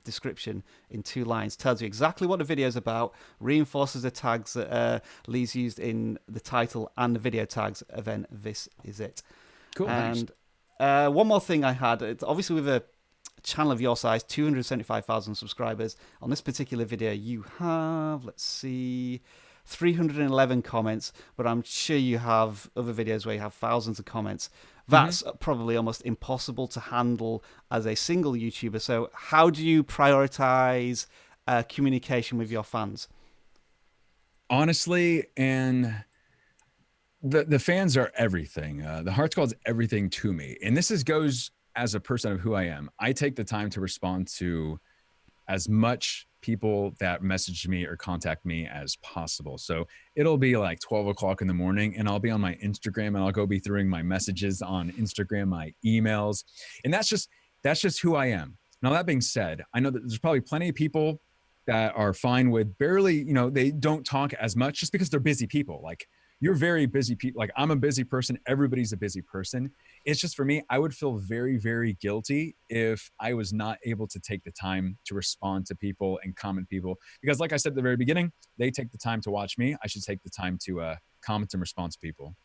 description in 2 lines, tells you exactly what the video is about, reinforces the tags that Lee's used in the title and the video tags, then this is it. Cool, and one more thing I had, it's obviously with a channel of your size, 275,000 subscribers, on this particular video you have, 311 comments, but I'm sure you have other videos where you have thousands of comments. That's probably almost impossible to handle as a single YouTuber. So how do you prioritize communication with your fans? Honestly, and the fans are everything. The Heart Squad's everything to me. And this goes as a person of who I am. I take the time to respond to as much people that message me or contact me as possible. So it'll be like 12 o'clock in the morning and I'll be on my Instagram and I'll go be throwing my messages on Instagram, my emails. And that's just who I am. Now, that being said, I know that there's probably plenty of people that are fine with barely, they don't talk as much just because they're busy people. Like, you're very busy people. Like, I'm a busy person. Everybody's a busy person. It's just, for me, I would feel very, very guilty if I was not able to take the time to respond to people and comment people. Because like I said at the very beginning, they take the time to watch me. I should take the time to comment and respond to people.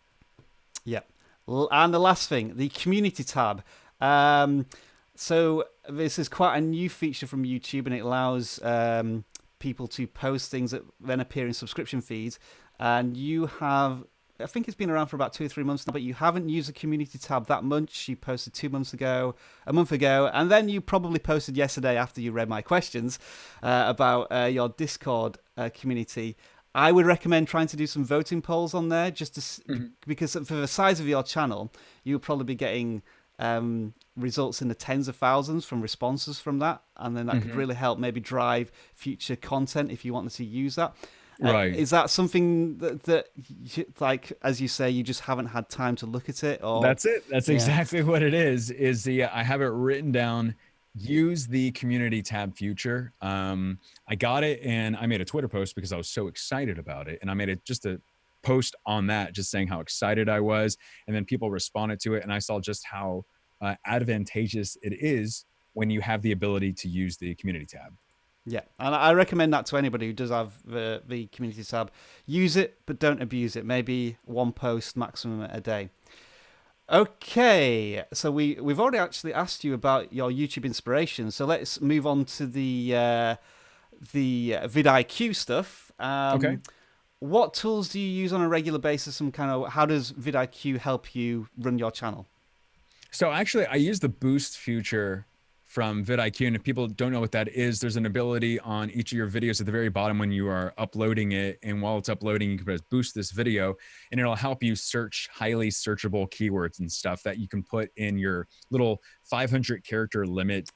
Yeah. And the last thing, the community tab. So this is quite a new feature from YouTube, and it allows people to post things that then appear in subscription feeds. And you have, I think it's been around for about 2 or 3 months now, but you haven't used the community tab that much. You posted 2 months ago, a month ago, and then you probably posted yesterday after you read my questions about your Discord community. I would recommend trying to do some voting polls on there, because for the size of your channel, you'll probably be getting results in the tens of thousands from responses from that, and then that could really help maybe drive future content if you wanted to use that. Right. Is that something that like, as you say, you just haven't had time to look at it? Or That's it. That's exactly what it is. I have it written down. Use the community tab feature. I got it and I made a Twitter post because I was so excited about it, and I made it just a post on that, just saying how excited I was, and then people responded to it, and I saw just how advantageous it is when you have the ability to use the community tab. Yeah, and I recommend that to anybody who does have the community tab. Use it, but don't abuse it. Maybe one post maximum a day. Okay, so we've already actually asked you about your YouTube inspiration. So let's move on to the vidIQ stuff. Okay. What tools do you use on a regular basis, and kind of how does vidIQ help you run your channel? So actually, I use the boost feature from vidIQ. And if people don't know what that is, there's an ability on each of your videos at the very bottom when you are uploading it. And while it's uploading, you can press boost this video, and it'll help you search highly searchable keywords and stuff that you can put in your little 500 character limit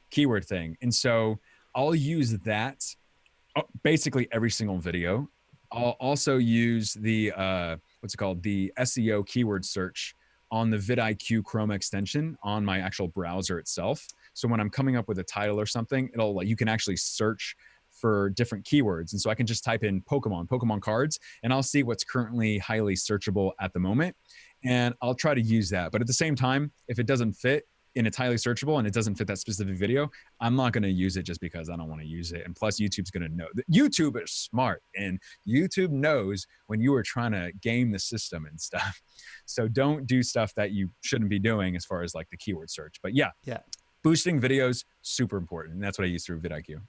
keyword thing. And so I'll use that basically every single video. I'll also use the, what's it called? The SEO keyword search on the vidIQ Chrome extension on my actual browser itself. So when I'm coming up with a title or something, you can actually search for different keywords. And so I can just type in Pokemon cards, and I'll see what's currently highly searchable at the moment. And I'll try to use that. But at the same time, if it doesn't fit and it's highly searchable and it doesn't fit that specific video, I'm not going to use it just because I don't want to use it. And plus, YouTube's going to know. YouTube is smart, and YouTube knows when you are trying to game the system and stuff. So don't do stuff that you shouldn't be doing as far as like the keyword search. But yeah, boosting videos, super important. And that's what I use through vidIQ.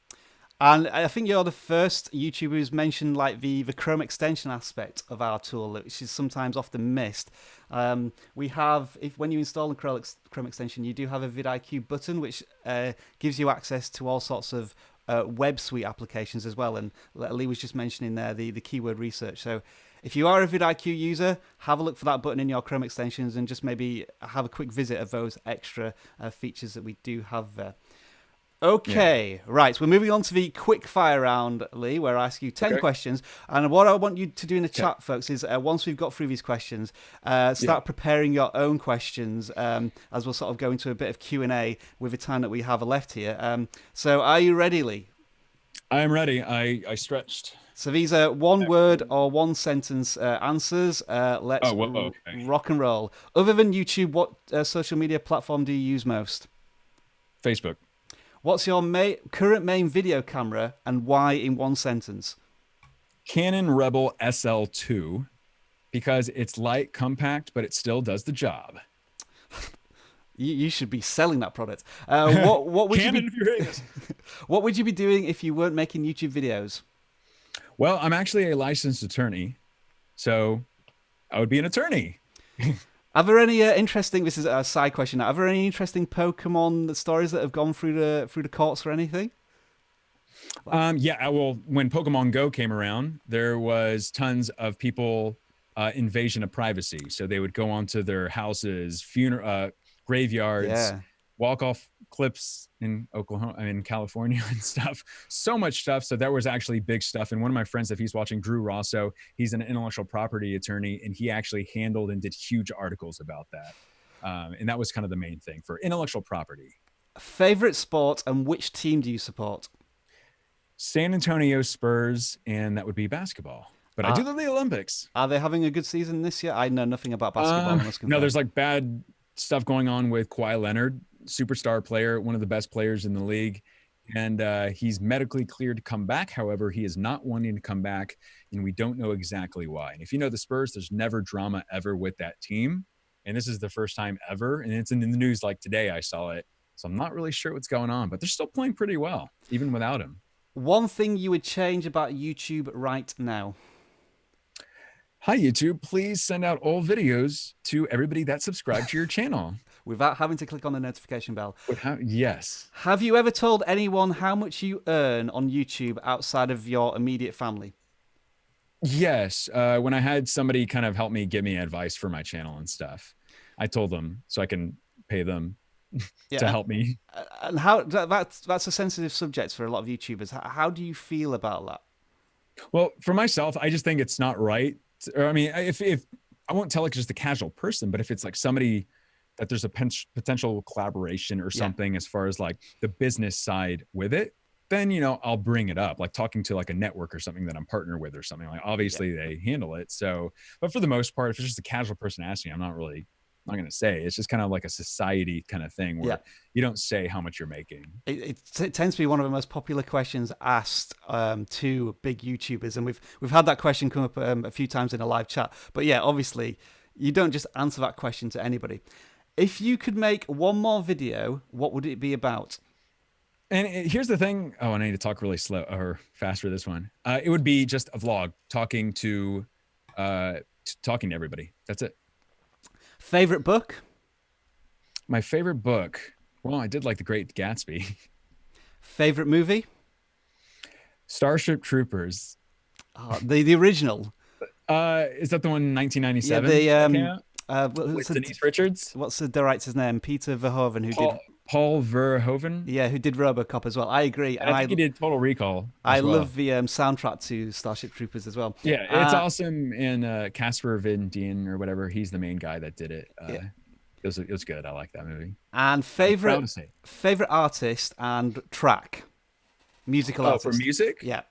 And I think you're the first YouTuber who's mentioned like the Chrome extension aspect of our tool, which is sometimes often missed. We have, when you install a Chrome extension, you do have a vidIQ button, which gives you access to all sorts of web suite applications as well. And Lee was just mentioning there the keyword research. So if you are a vidIQ user, have a look for that button in your Chrome extensions and just maybe have a quick visit of those extra features that we do have there. Okay, right. So we're moving on to the quick fire round, Lee, where I ask you 10 questions. And what I want you to do in the chat, folks, is once we've got through these questions, start preparing your own questions as we'll sort of go into a bit of Q&A with the time that we have left here. So are you ready, Lee? I am ready. I stretched. So these are one word or one sentence answers. Let's rock and roll. Other than YouTube, what social media platform do you use most? Facebook. What's your current main video camera and why in one sentence? Canon Rebel SL2, because it's light, compact, but it still does the job. You should be selling that product. What would Canon, you if you're hearing this. What would you be doing if you weren't making YouTube videos? Well, I'm actually a licensed attorney, so I would be an attorney. Are there any interesting? This is a side question. Are there any interesting Pokemon stories that have gone through the courts or anything? Yeah. Well, when Pokemon Go came around, there was tons of people invasion of privacy. So they would go onto their houses, graveyards, walk off cliffs in California and stuff. So much stuff. So that was actually big stuff. And one of my friends, if he's watching, Drew Rosso, he's an intellectual property attorney, and he actually handled and did huge articles about that. And that was kind of the main thing for intellectual property. Favorite sport and which team do you support? San Antonio Spurs, and that would be basketball. But I do love the Olympics. Are they having a good season this year? I know nothing about basketball. No, there's like bad stuff going on with Kawhi Leonard, superstar player, one of the best players in the league. And he's medically cleared to come back. However, he is not wanting to come back, and we don't know exactly why. And if you know the Spurs, there's never drama ever with that team. And this is the first time ever. And it's in the news like today, I saw it. So I'm not really sure what's going on, but they're still playing pretty well, even without him. One thing you would change about YouTube right now? Hi, YouTube. Please send out all videos to everybody that subscribed to your channel. Without having to click on the notification bell. Yes. Have you ever told anyone how much you earn on YouTube outside of your immediate family? Yes. When I had somebody kind of help me give me advice for my channel and stuff, I told them so I can pay them to help me. And how that's a sensitive subject for a lot of YouTubers. How do you feel about that? Well, for myself, I just think it's not right. Or I mean, if I won't tell like just a casual person, but if it's like somebody that there's a potential collaboration or something as far as like the business side with it, then, you know, I'll bring it up, like talking to like a network or something that I'm partnered with or something. Like obviously they handle it. So, but for the most part, if it's just a casual person asking, I'm not going to say. It's just kind of like a society kind of thing where you don't say how much you're making. It tends to be one of the most popular questions asked to big YouTubers, and we've had that question come up a few times in a live chat. But yeah, obviously, you don't just answer that question to anybody. If you could make one more video, what would it be about? And here's the thing. Oh, I need to talk really slow or fast for this one. It would be just a vlog talking to everybody. That's it. Favorite book? My favorite book. Well, I did like The Great Gatsby. Favorite movie? Starship Troopers. The original. Is that the one 1997? Yeah, with Denise Richards. What's the director's name? Peter Verhoeven, who did Paul Verhoeven. Yeah, who did RoboCop as well. I agree. And I think he did Total Recall. I love the soundtrack to Starship Troopers as well. Yeah, it's awesome. And Casper Van Dien or whatever, he's the main guy that did it. It was good. I like that movie. And favorite artist and track, musical artist. For music? Yeah.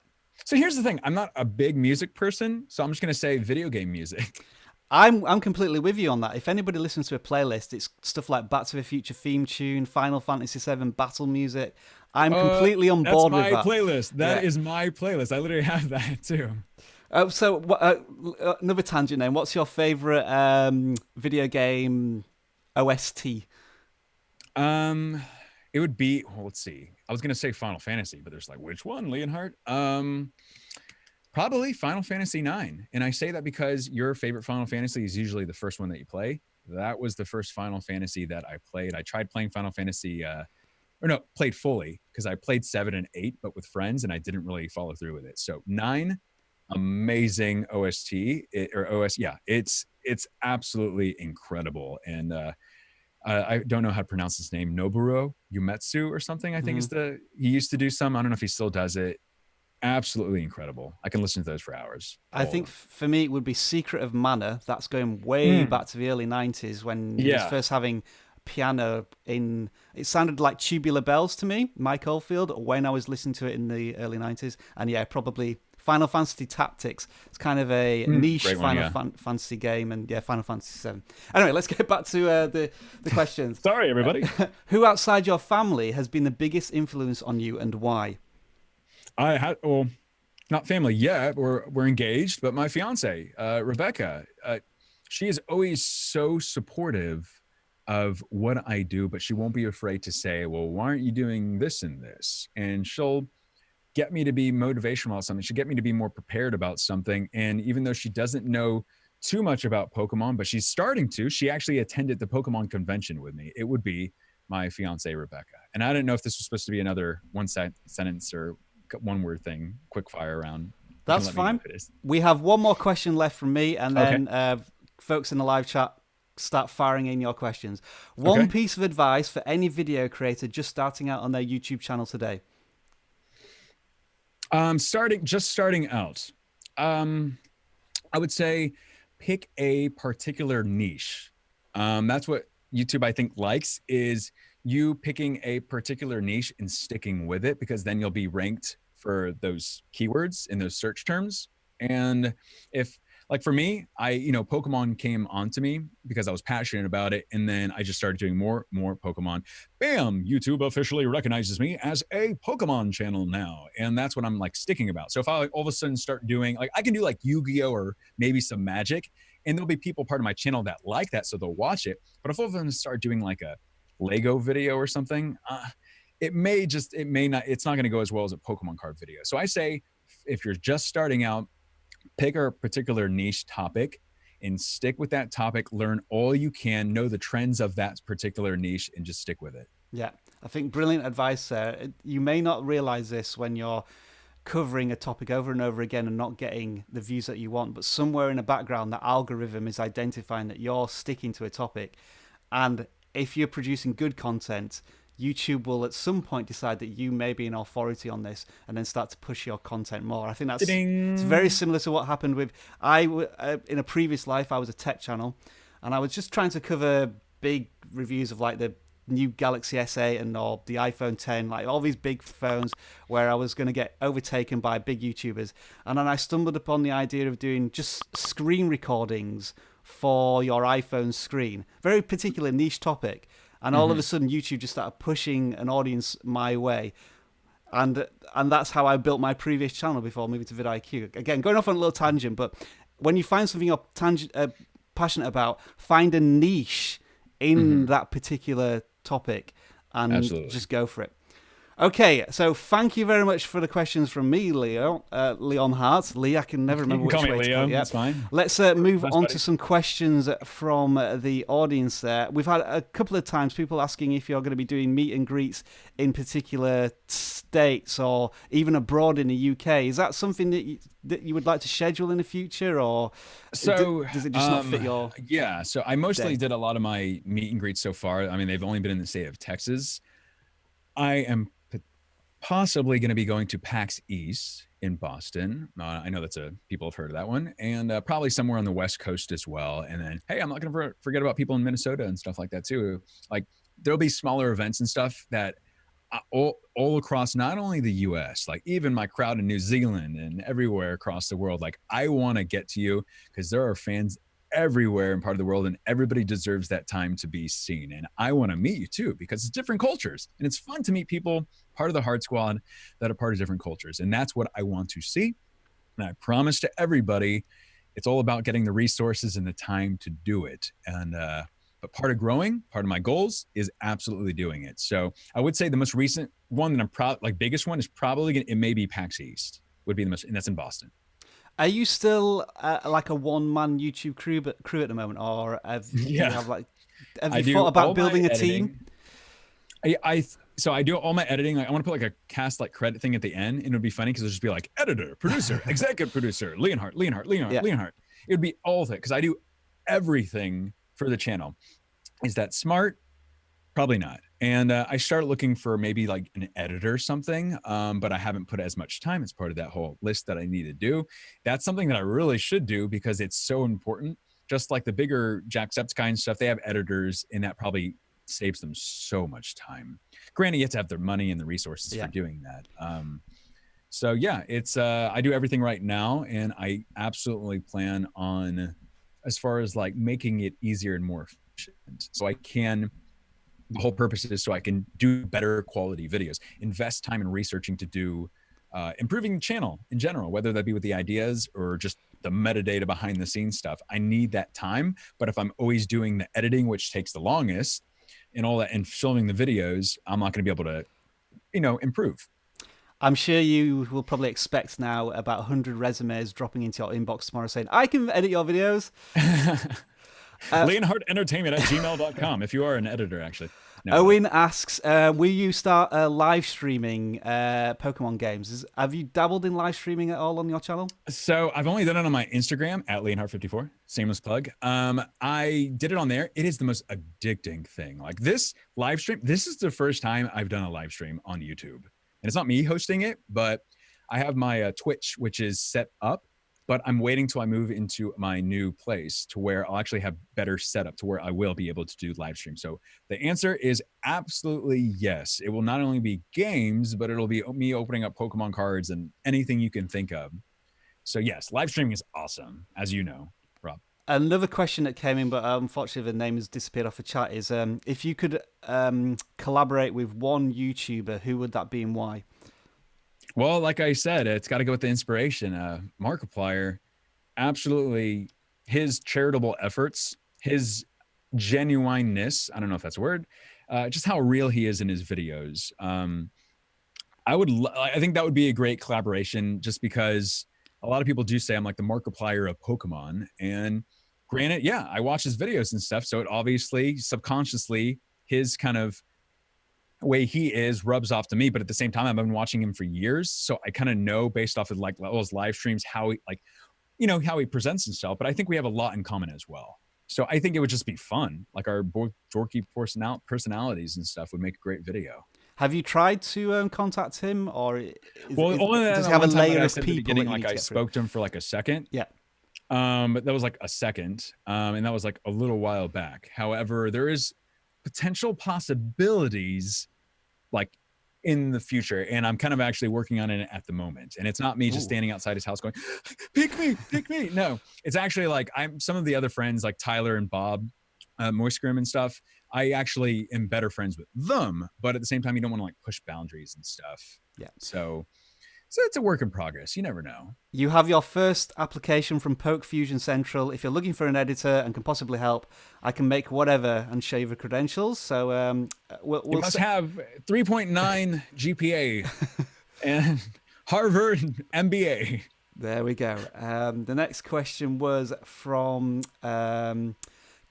So here's the thing. I'm not a big music person, so I'm just going to say video game music. I'm completely with you on that. If anybody listens to a playlist, it's stuff like Back to the Future theme tune, Final Fantasy VII battle music. I'm completely on board with that. That's my playlist. That is my playlist. I literally have that too. So another tangent name. What's your favorite video game OST? It would be, well, let's see. I was going to say Final Fantasy, but there's like, which one, Leonhart? Probably Final Fantasy IX. And I say that because your favorite Final Fantasy is usually the first one that you play. That was the first Final Fantasy that I played. I tried playing Final Fantasy, played fully because I played 7 and 8, but with friends, and I didn't really follow through with it. So 9, amazing OST. It's absolutely incredible. And I don't know how to pronounce his name. Nobuo Uematsu or something, I think he used to do some. I don't know if he still does it. Absolutely incredible. I can listen to those for hours. I think for me it would be Secret of Mana. That's going way back to the early 90s when he was first having piano in. It sounded like Tubular Bells to me, Mike Oldfield, when I was listening to it in the early 90s. And probably Final Fantasy Tactics. It's kind of a niche Fantasy game, and Final Fantasy VII. Anyway, let's get back to the questions. Sorry, everybody. Who outside your family has been the biggest influence on you, and why? Not family yet. We're engaged, but my fiance, Rebecca, she is always so supportive of what I do, but she won't be afraid to say, well, why aren't you doing this and this? And she'll get me to be motivational about something. She'll get me to be more prepared about something. And even though she doesn't know too much about Pokemon, but she's starting to, she actually attended the Pokemon convention with me. It would be my fiance, Rebecca. And I didn't know if this was supposed to be another one sentence or one word thing, quick fire round. That's fine. We have one more question left from me, and then folks in the live chat start firing in your questions. One piece of advice for any video creator just starting out on their YouTube channel today. Starting out. I would say pick a particular niche. That's what YouTube, I think, likes, is you picking a particular niche and sticking with it, because then you'll be ranked for those keywords in those search terms. And if, like for me, Pokemon came onto me because I was passionate about it. And then I just started doing more Pokemon. Bam, YouTube officially recognizes me as a Pokemon channel now. And that's what I'm like sticking about. So if I all of a sudden start doing, like, I can do like Yu-Gi-Oh or maybe some Magic, And there'll be people part of my channel that like that, so they'll watch it. But if all of them start doing like a Lego video or something, it may not, it's not going to go as well as a Pokemon card video. So I say, if you're just starting out, pick a particular niche topic and stick with that topic, learn all you can, know the trends of that particular niche, and just stick with it. Yeah, I think brilliant advice there. You may not realize this when you're covering a topic over and over again and not getting the views that you want, but somewhere in the background, that algorithm is identifying that you're sticking to a topic. And if you're producing good content, YouTube will at some point decide that you may be an authority on this and then start to push your content more. I think that's it's very similar to what happened with in a previous life. I was a tech channel, and I was just trying to cover big reviews of like the new Galaxy S8 and or the iPhone 10, like all these big phones, where I was going to get overtaken by big YouTubers. And then I stumbled upon the idea of doing just screen recordings for your iPhone screen, very particular niche topic. And all of a sudden, YouTube just started pushing an audience my way. And that's how I built my previous channel before moving to vidIQ. Again, going off on a little tangent, but when you find something you're passionate about, find a niche in that particular topic and Absolutely. just go for it. Okay, so thank you very much for the questions from me, Leo. Leonhart. Lee, I can never remember which way to call it. That's fine. Let's move on to some questions from the audience there. We've had a couple of times people asking if you're going to be doing meet and greets in particular states or even abroad in the UK. Is that something that you would like to schedule in the future, or does it just not fit your... Yeah, so I mostly did a lot of my meet and greets so far. I mean, they've only been in the state of Texas. I am possibly going to be going to PAX East in Boston. I know people have heard of that one, and probably somewhere on the West Coast as well. And then, hey, I'm not going to forget about people in Minnesota and stuff like that too. Like, there'll be smaller events and stuff that all across not only the US, like even my crowd in New Zealand and everywhere across the world. Like, I want to get to you because there are fans everywhere in part of the world, and everybody deserves that time to be seen. And I want to meet you too, because it's different cultures, and it's fun to meet people part of the Heart Squad that are part of different cultures. And that's what I want to see. And I promise to everybody, it's all about getting the resources and the time to do it. And but part of growing, part of my goals is absolutely doing it. So I would say the most recent one that I'm proud, like biggest one, is probably it may be PAX East would be the most, and that's in Boston. Are you still like a one-man YouTube crew at the moment, or have you thought about building a team? So I do all my editing. Like, I want to put like a cast like credit thing at the end, and it would be funny because it'll just be like editor, producer, executive producer, Leonhart. It would be all of it because I do everything for the channel. Is that smart? Probably not. And I started looking for maybe like an editor or something, but I haven't put as much time as part of that whole list that I need to do. That's something that I really should do because it's so important. Just like the bigger Jacksepticeye stuff, they have editors, and that probably saves them so much time. Granted, you have to have the money and the resources for doing that. So yeah, it's I do everything right now, and I absolutely plan on, as far as like making it easier and more efficient, so I can. The whole purpose is so I can do better quality videos, invest time in researching to do improving the channel in general, whether that be with the ideas or just the metadata behind the scenes stuff. I need that time. But if I'm always doing the editing, which takes the longest, and all that, and filming the videos, I'm not going to be able to, improve. I'm sure you will probably expect now about 100 resumes dropping into your inbox tomorrow saying, I can edit your videos. LeonhartEntertainment@gmail.com if you are an editor, actually. No, Owen asks, will you start live streaming Pokemon games? Have you dabbled in live streaming at all on your channel? So I've only done it on my Instagram @Leonhart54. Shameless plug. I did it on there. It is the most addicting thing. Like this live stream, this is the first time I've done a live stream on YouTube. And it's not me hosting it, but I have my Twitch, which is set up. But I'm waiting till I move into my new place to where I'll actually have better setup to where I will be able to do live stream. So the answer is absolutely yes. It will not only be games, but it'll be me opening up Pokemon cards and anything you can think of. So yes, live streaming is awesome, as you know, Rob. Another question that came in, but unfortunately the name has disappeared off the chat, is if you could collaborate with one YouTuber, who would that be and why? Well, like I said, it's got to go with the inspiration. Markiplier, absolutely his charitable efforts, his genuineness, I don't know if that's a word, just how real he is in his videos. I think that would be a great collaboration, just because a lot of people do say I'm like the Markiplier of Pokemon. And granted, yeah, I watch his videos and stuff. So it obviously subconsciously, his kind of way he is rubs off to me. But at the same time, I've been watching him for years. So I kind of know based off of like all his live streams, how he like, how he presents himself. But I think we have a lot in common as well. So I think it would just be fun. Like our both dorky personalities and stuff would make a great video. Have you tried to contact him, or only does he have a layer of people that you like I spoke to him for like a second? Yeah. But that was like a second, and that was like a little while back. However, there is potential possibilities like in the future, and I'm kind of actually working on it at the moment. And it's not me just standing outside his house going, pick me. No, it's actually like some of the other friends like Tyler and Bob, Moisgrim and stuff. I actually am better friends with them, but at the same time, you don't want to like push boundaries and stuff. Yeah. So it's a work in progress. You never know. You have your first application from Poke Fusion Central. If you're looking for an editor and can possibly help, I can make whatever and show you the credentials. So we'll you must have 3.9 GPA and Harvard MBA. There we go. The next question was from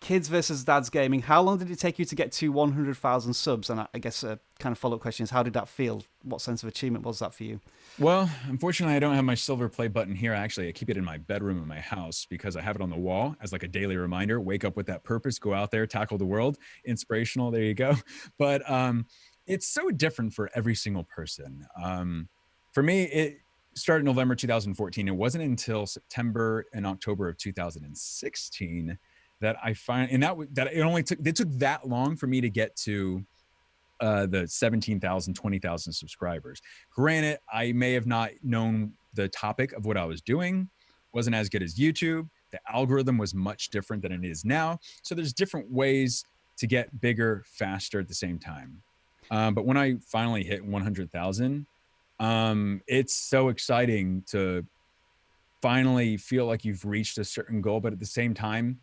Kids versus Dads Gaming. How long did it take you to get to 100,000 subs? And I guess a kind of follow-up question is, how did that feel? What sense of achievement was that for you? Well, unfortunately, I don't have my silver play button here. Actually, I keep it in my bedroom in my house because I have it on the wall as like a daily reminder. Wake up with that purpose, go out there, tackle the world. Inspirational. There you go. But it's so different for every single person. For me, it started November 2014. It wasn't until September and October of 2016 that I find, and it took that long for me to get to the 17,000, 20,000 subscribers. Granted, I may have not known the topic of what I was doing, wasn't as good as YouTube. The algorithm was much different than it is now. So there's different ways to get bigger, faster at the same time. But when I finally hit 100,000, it's so exciting to finally feel like you've reached a certain goal, but at the same time,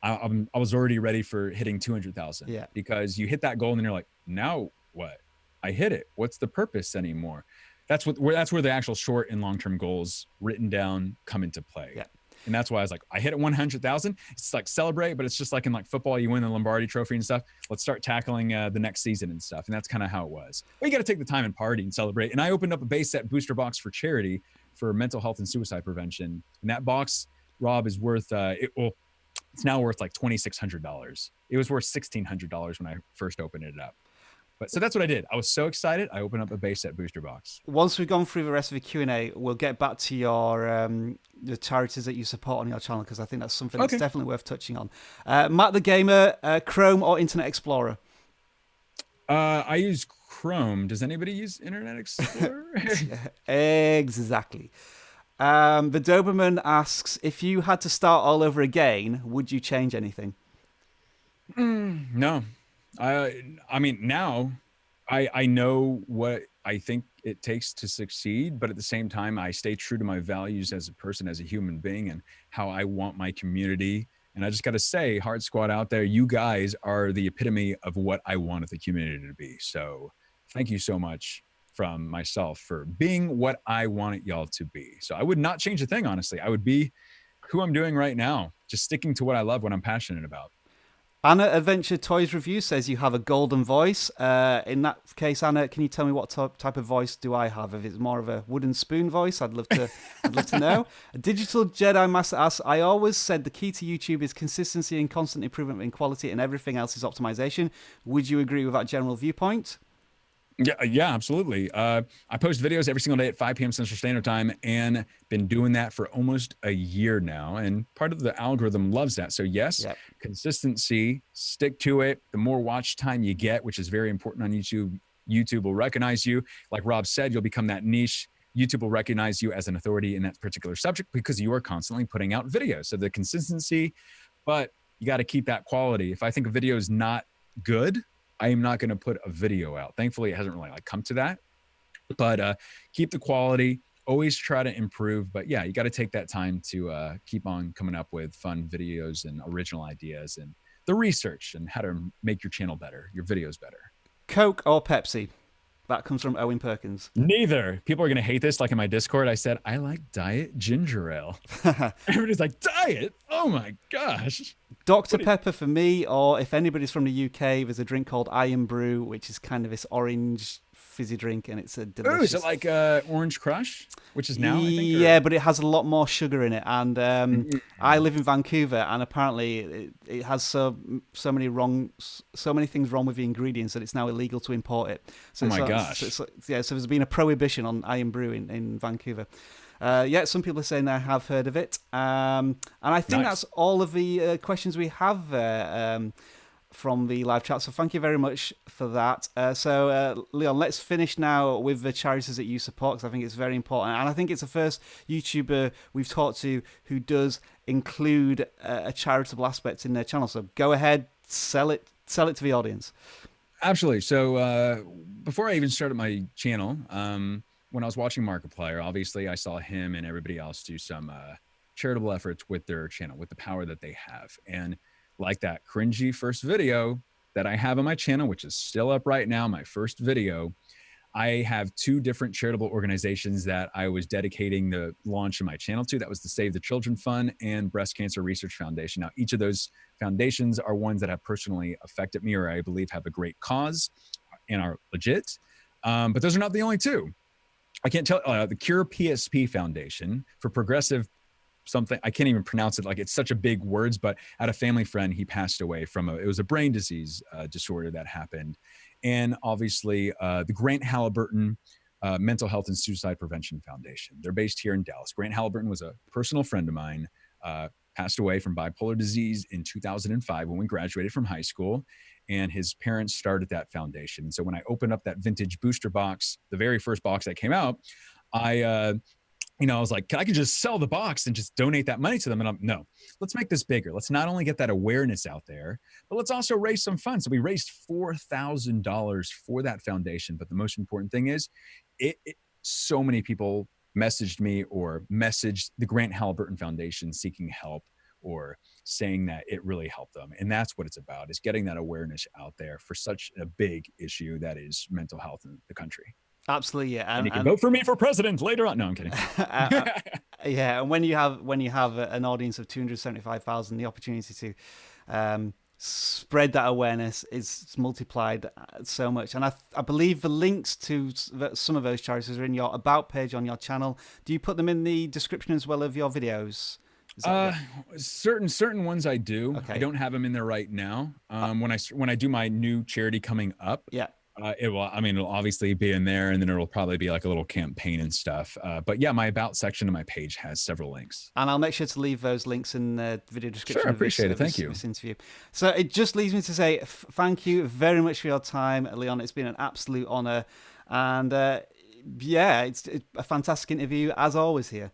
I was already ready for hitting 200,000. Yeah. Because you hit that goal and then you're like, now what? I hit it. What's the purpose anymore? That's where the actual short and long-term goals written down come into play. Yeah. And that's why I was like, I hit it 100,000. It's like celebrate, but it's just like in like football, you win the Lombardi Trophy and stuff. Let's start tackling the next season and stuff. And that's kind of how it was. But you got to take the time and party and celebrate. And I opened up a base set booster box for charity for mental health and suicide prevention. And that box, Rob, is worth it's now worth like $2,600. It was worth $1,600 when I first opened it up. But so that's what I did. I was so excited. I opened up a base set booster box. Once we've gone through the rest of the Q&A, we'll get back to your the charities that you support on your channel, because I think that's something that's definitely worth touching on. Matt the Gamer, Chrome or Internet Explorer? I use Chrome. Does anybody use Internet Explorer? Exactly. The Doberman asks, if you had to start all over again, would you change anything? No. I mean, now I know what I think it takes to succeed, but at the same time, I stay true to my values as a person, as a human being, and how I want my community. And I just got to say, Hard Squad out there, you guys are the epitome of what I wanted the community to be. So thank you so much from myself for being what I wanted y'all to be. So I would not change a thing, honestly. I would be who I'm doing right now, just sticking to what I love, what I'm passionate about. Anna Adventure Toys Review says you have a golden voice. In that case, Anna, can you tell me what type of voice do I have? If it's more of a wooden spoon voice, I'd love to know. A Digital Jedi Master asks, I always said the key to YouTube is consistency and constant improvement in quality, and everything else is optimization. Would you agree with that general viewpoint? Yeah, absolutely. I post videos every single day at 5 p.m. Central Standard Time, and been doing that for almost a year now. And part of the algorithm loves that. So yes, consistency, stick to it. The more watch time you get, which is very important on YouTube, YouTube will recognize you. Like Rob said, you'll become that niche. YouTube will recognize you as an authority in that particular subject because you are constantly putting out videos. So the consistency, but you got to keep that quality. If I think a video is not good, I am not going to put a video out. Thankfully, it hasn't really come to that. But keep the quality, always try to improve. But yeah, you got to take that time to keep on coming up with fun videos and original ideas and the research and how to make your channel better, your videos better. Coke or Pepsi? That comes from Owen Perkins. Neither. People are going to hate this. Like in my Discord, I said, I like diet ginger ale. Everybody's like, diet? Oh my gosh. Dr. Pepper for me, or if anybody's from the UK, there's a drink called Iron Brew, which is kind of this orange fizzy drink, and it's a delicious. Oh, is it like Orange Crush, which is now? I think, yeah, but it has a lot more sugar in it. And I live in Vancouver, and apparently it has so many things wrong with the ingredients that it's now illegal to import it. So oh my gosh! So there's been a prohibition on Iron Brew in Vancouver. Yeah, some people are saying I have heard of it. And I think that's all of the questions we have from the live chat. So thank you very much for that. So Leon, let's finish now with the charities that you support, because I think it's very important. And I think it's the first YouTuber we've talked to who does include a charitable aspect in their channel. So go ahead, sell it to the audience. Absolutely. So before I even started my channel, when I was watching Markiplier, obviously I saw him and everybody else do some charitable efforts with their channel, with the power that they have. And like that cringy first video that I have on my channel, which is still up right now, my first video, I have 2 different charitable organizations that I was dedicating the launch of my channel to. That was the Save the Children Fund and Breast Cancer Research Foundation. Now, each of those foundations are ones that have personally affected me, or I believe have a great cause and are legit. But those are not the only 2. I can't tell, the Cure PSP Foundation for progressive something, I can't even pronounce it, like it's such a big words, but I had a family friend, he passed away from it was a brain disease disorder that happened. And obviously the Grant Halliburton Mental Health and Suicide Prevention Foundation. They're based here in Dallas. Grant Halliburton was a personal friend of mine, passed away from bipolar disease in 2005 when we graduated from high school, and his parents started that foundation. And so when I opened up that vintage booster box, the very first box that came out, I was like, I could just sell the box and just donate that money to them. And no, let's make this bigger. Let's not only get that awareness out there, but let's also raise some funds. So we raised $4,000 for that foundation. But the most important thing is so many people messaged me or messaged the Grant Halliburton Foundation seeking help or saying that it really helped them. And that's what it's about, is getting that awareness out there for such a big issue that is mental health in the country. Absolutely, yeah. And you can vote for me for president later on. No, I'm kidding. Yeah, and when you have an audience of 275,000, the opportunity to spread that awareness is multiplied so much. And I believe the links to some of those charities are in your About page on your channel. Do you put them in the description as well of your videos? Certain ones I do. Okay. I don't have them in there right now. When I do my new charity coming up, yeah. It'll obviously be in there, and then it'll probably be like a little campaign and stuff. But yeah, my About section of my page has several links. And I'll make sure to leave those links in the video description. Sure, I appreciate it. Thank you. This interview. So it just leaves me to say thank you very much for your time, Leon. It's been an absolute honor. And yeah, it's a fantastic interview, as always, here.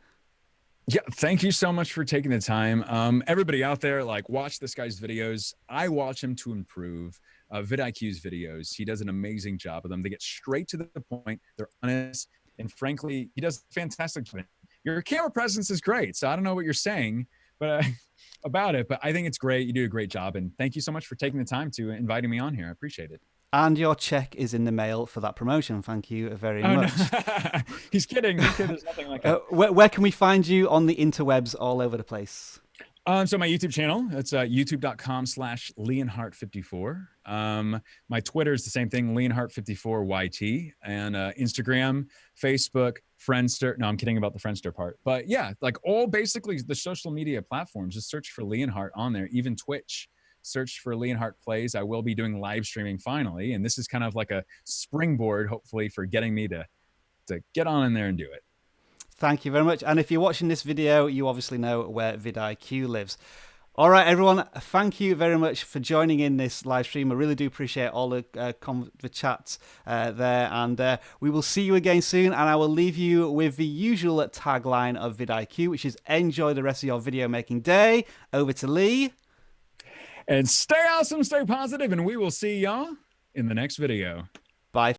Yeah, thank you so much for taking the time. Everybody out there, watch this guy's videos. I watch him to improve. vidIQ's videos. He does an amazing job of them. They get straight to the point. They're honest. And frankly, he does a fantastic job. Your camera presence is great. So I don't know what you're saying about it, but I think it's great. You do a great job. And thank you so much for taking the time to inviting me on here. I appreciate it. And your check is in the mail for that promotion. Thank you very much. No. He's kidding. There's nothing like that. Where can we find you on the interwebs all over the place? So my YouTube channel, it's youtube.com/Leonhart54. My Twitter is the same thing, Leonhart54YT, and Instagram, Facebook, Friendster. No, I'm kidding about the Friendster part. But yeah, all basically the social media platforms, just search for Leonhart on there, even Twitch. Search for Leonhart Plays. I will be doing live streaming finally, and this is kind of like a springboard, hopefully, for getting me to get on in there and do it. Thank you very much. And if you're watching this video, you obviously know where vidIQ lives. All right, everyone. Thank you very much for joining in this live stream. I really do appreciate all the chats there. And we will see you again soon. And I will leave you with the usual tagline of vidIQ, which is enjoy the rest of your video making day. Over to Lee. And stay awesome, stay positive, and we will see y'all in the next video.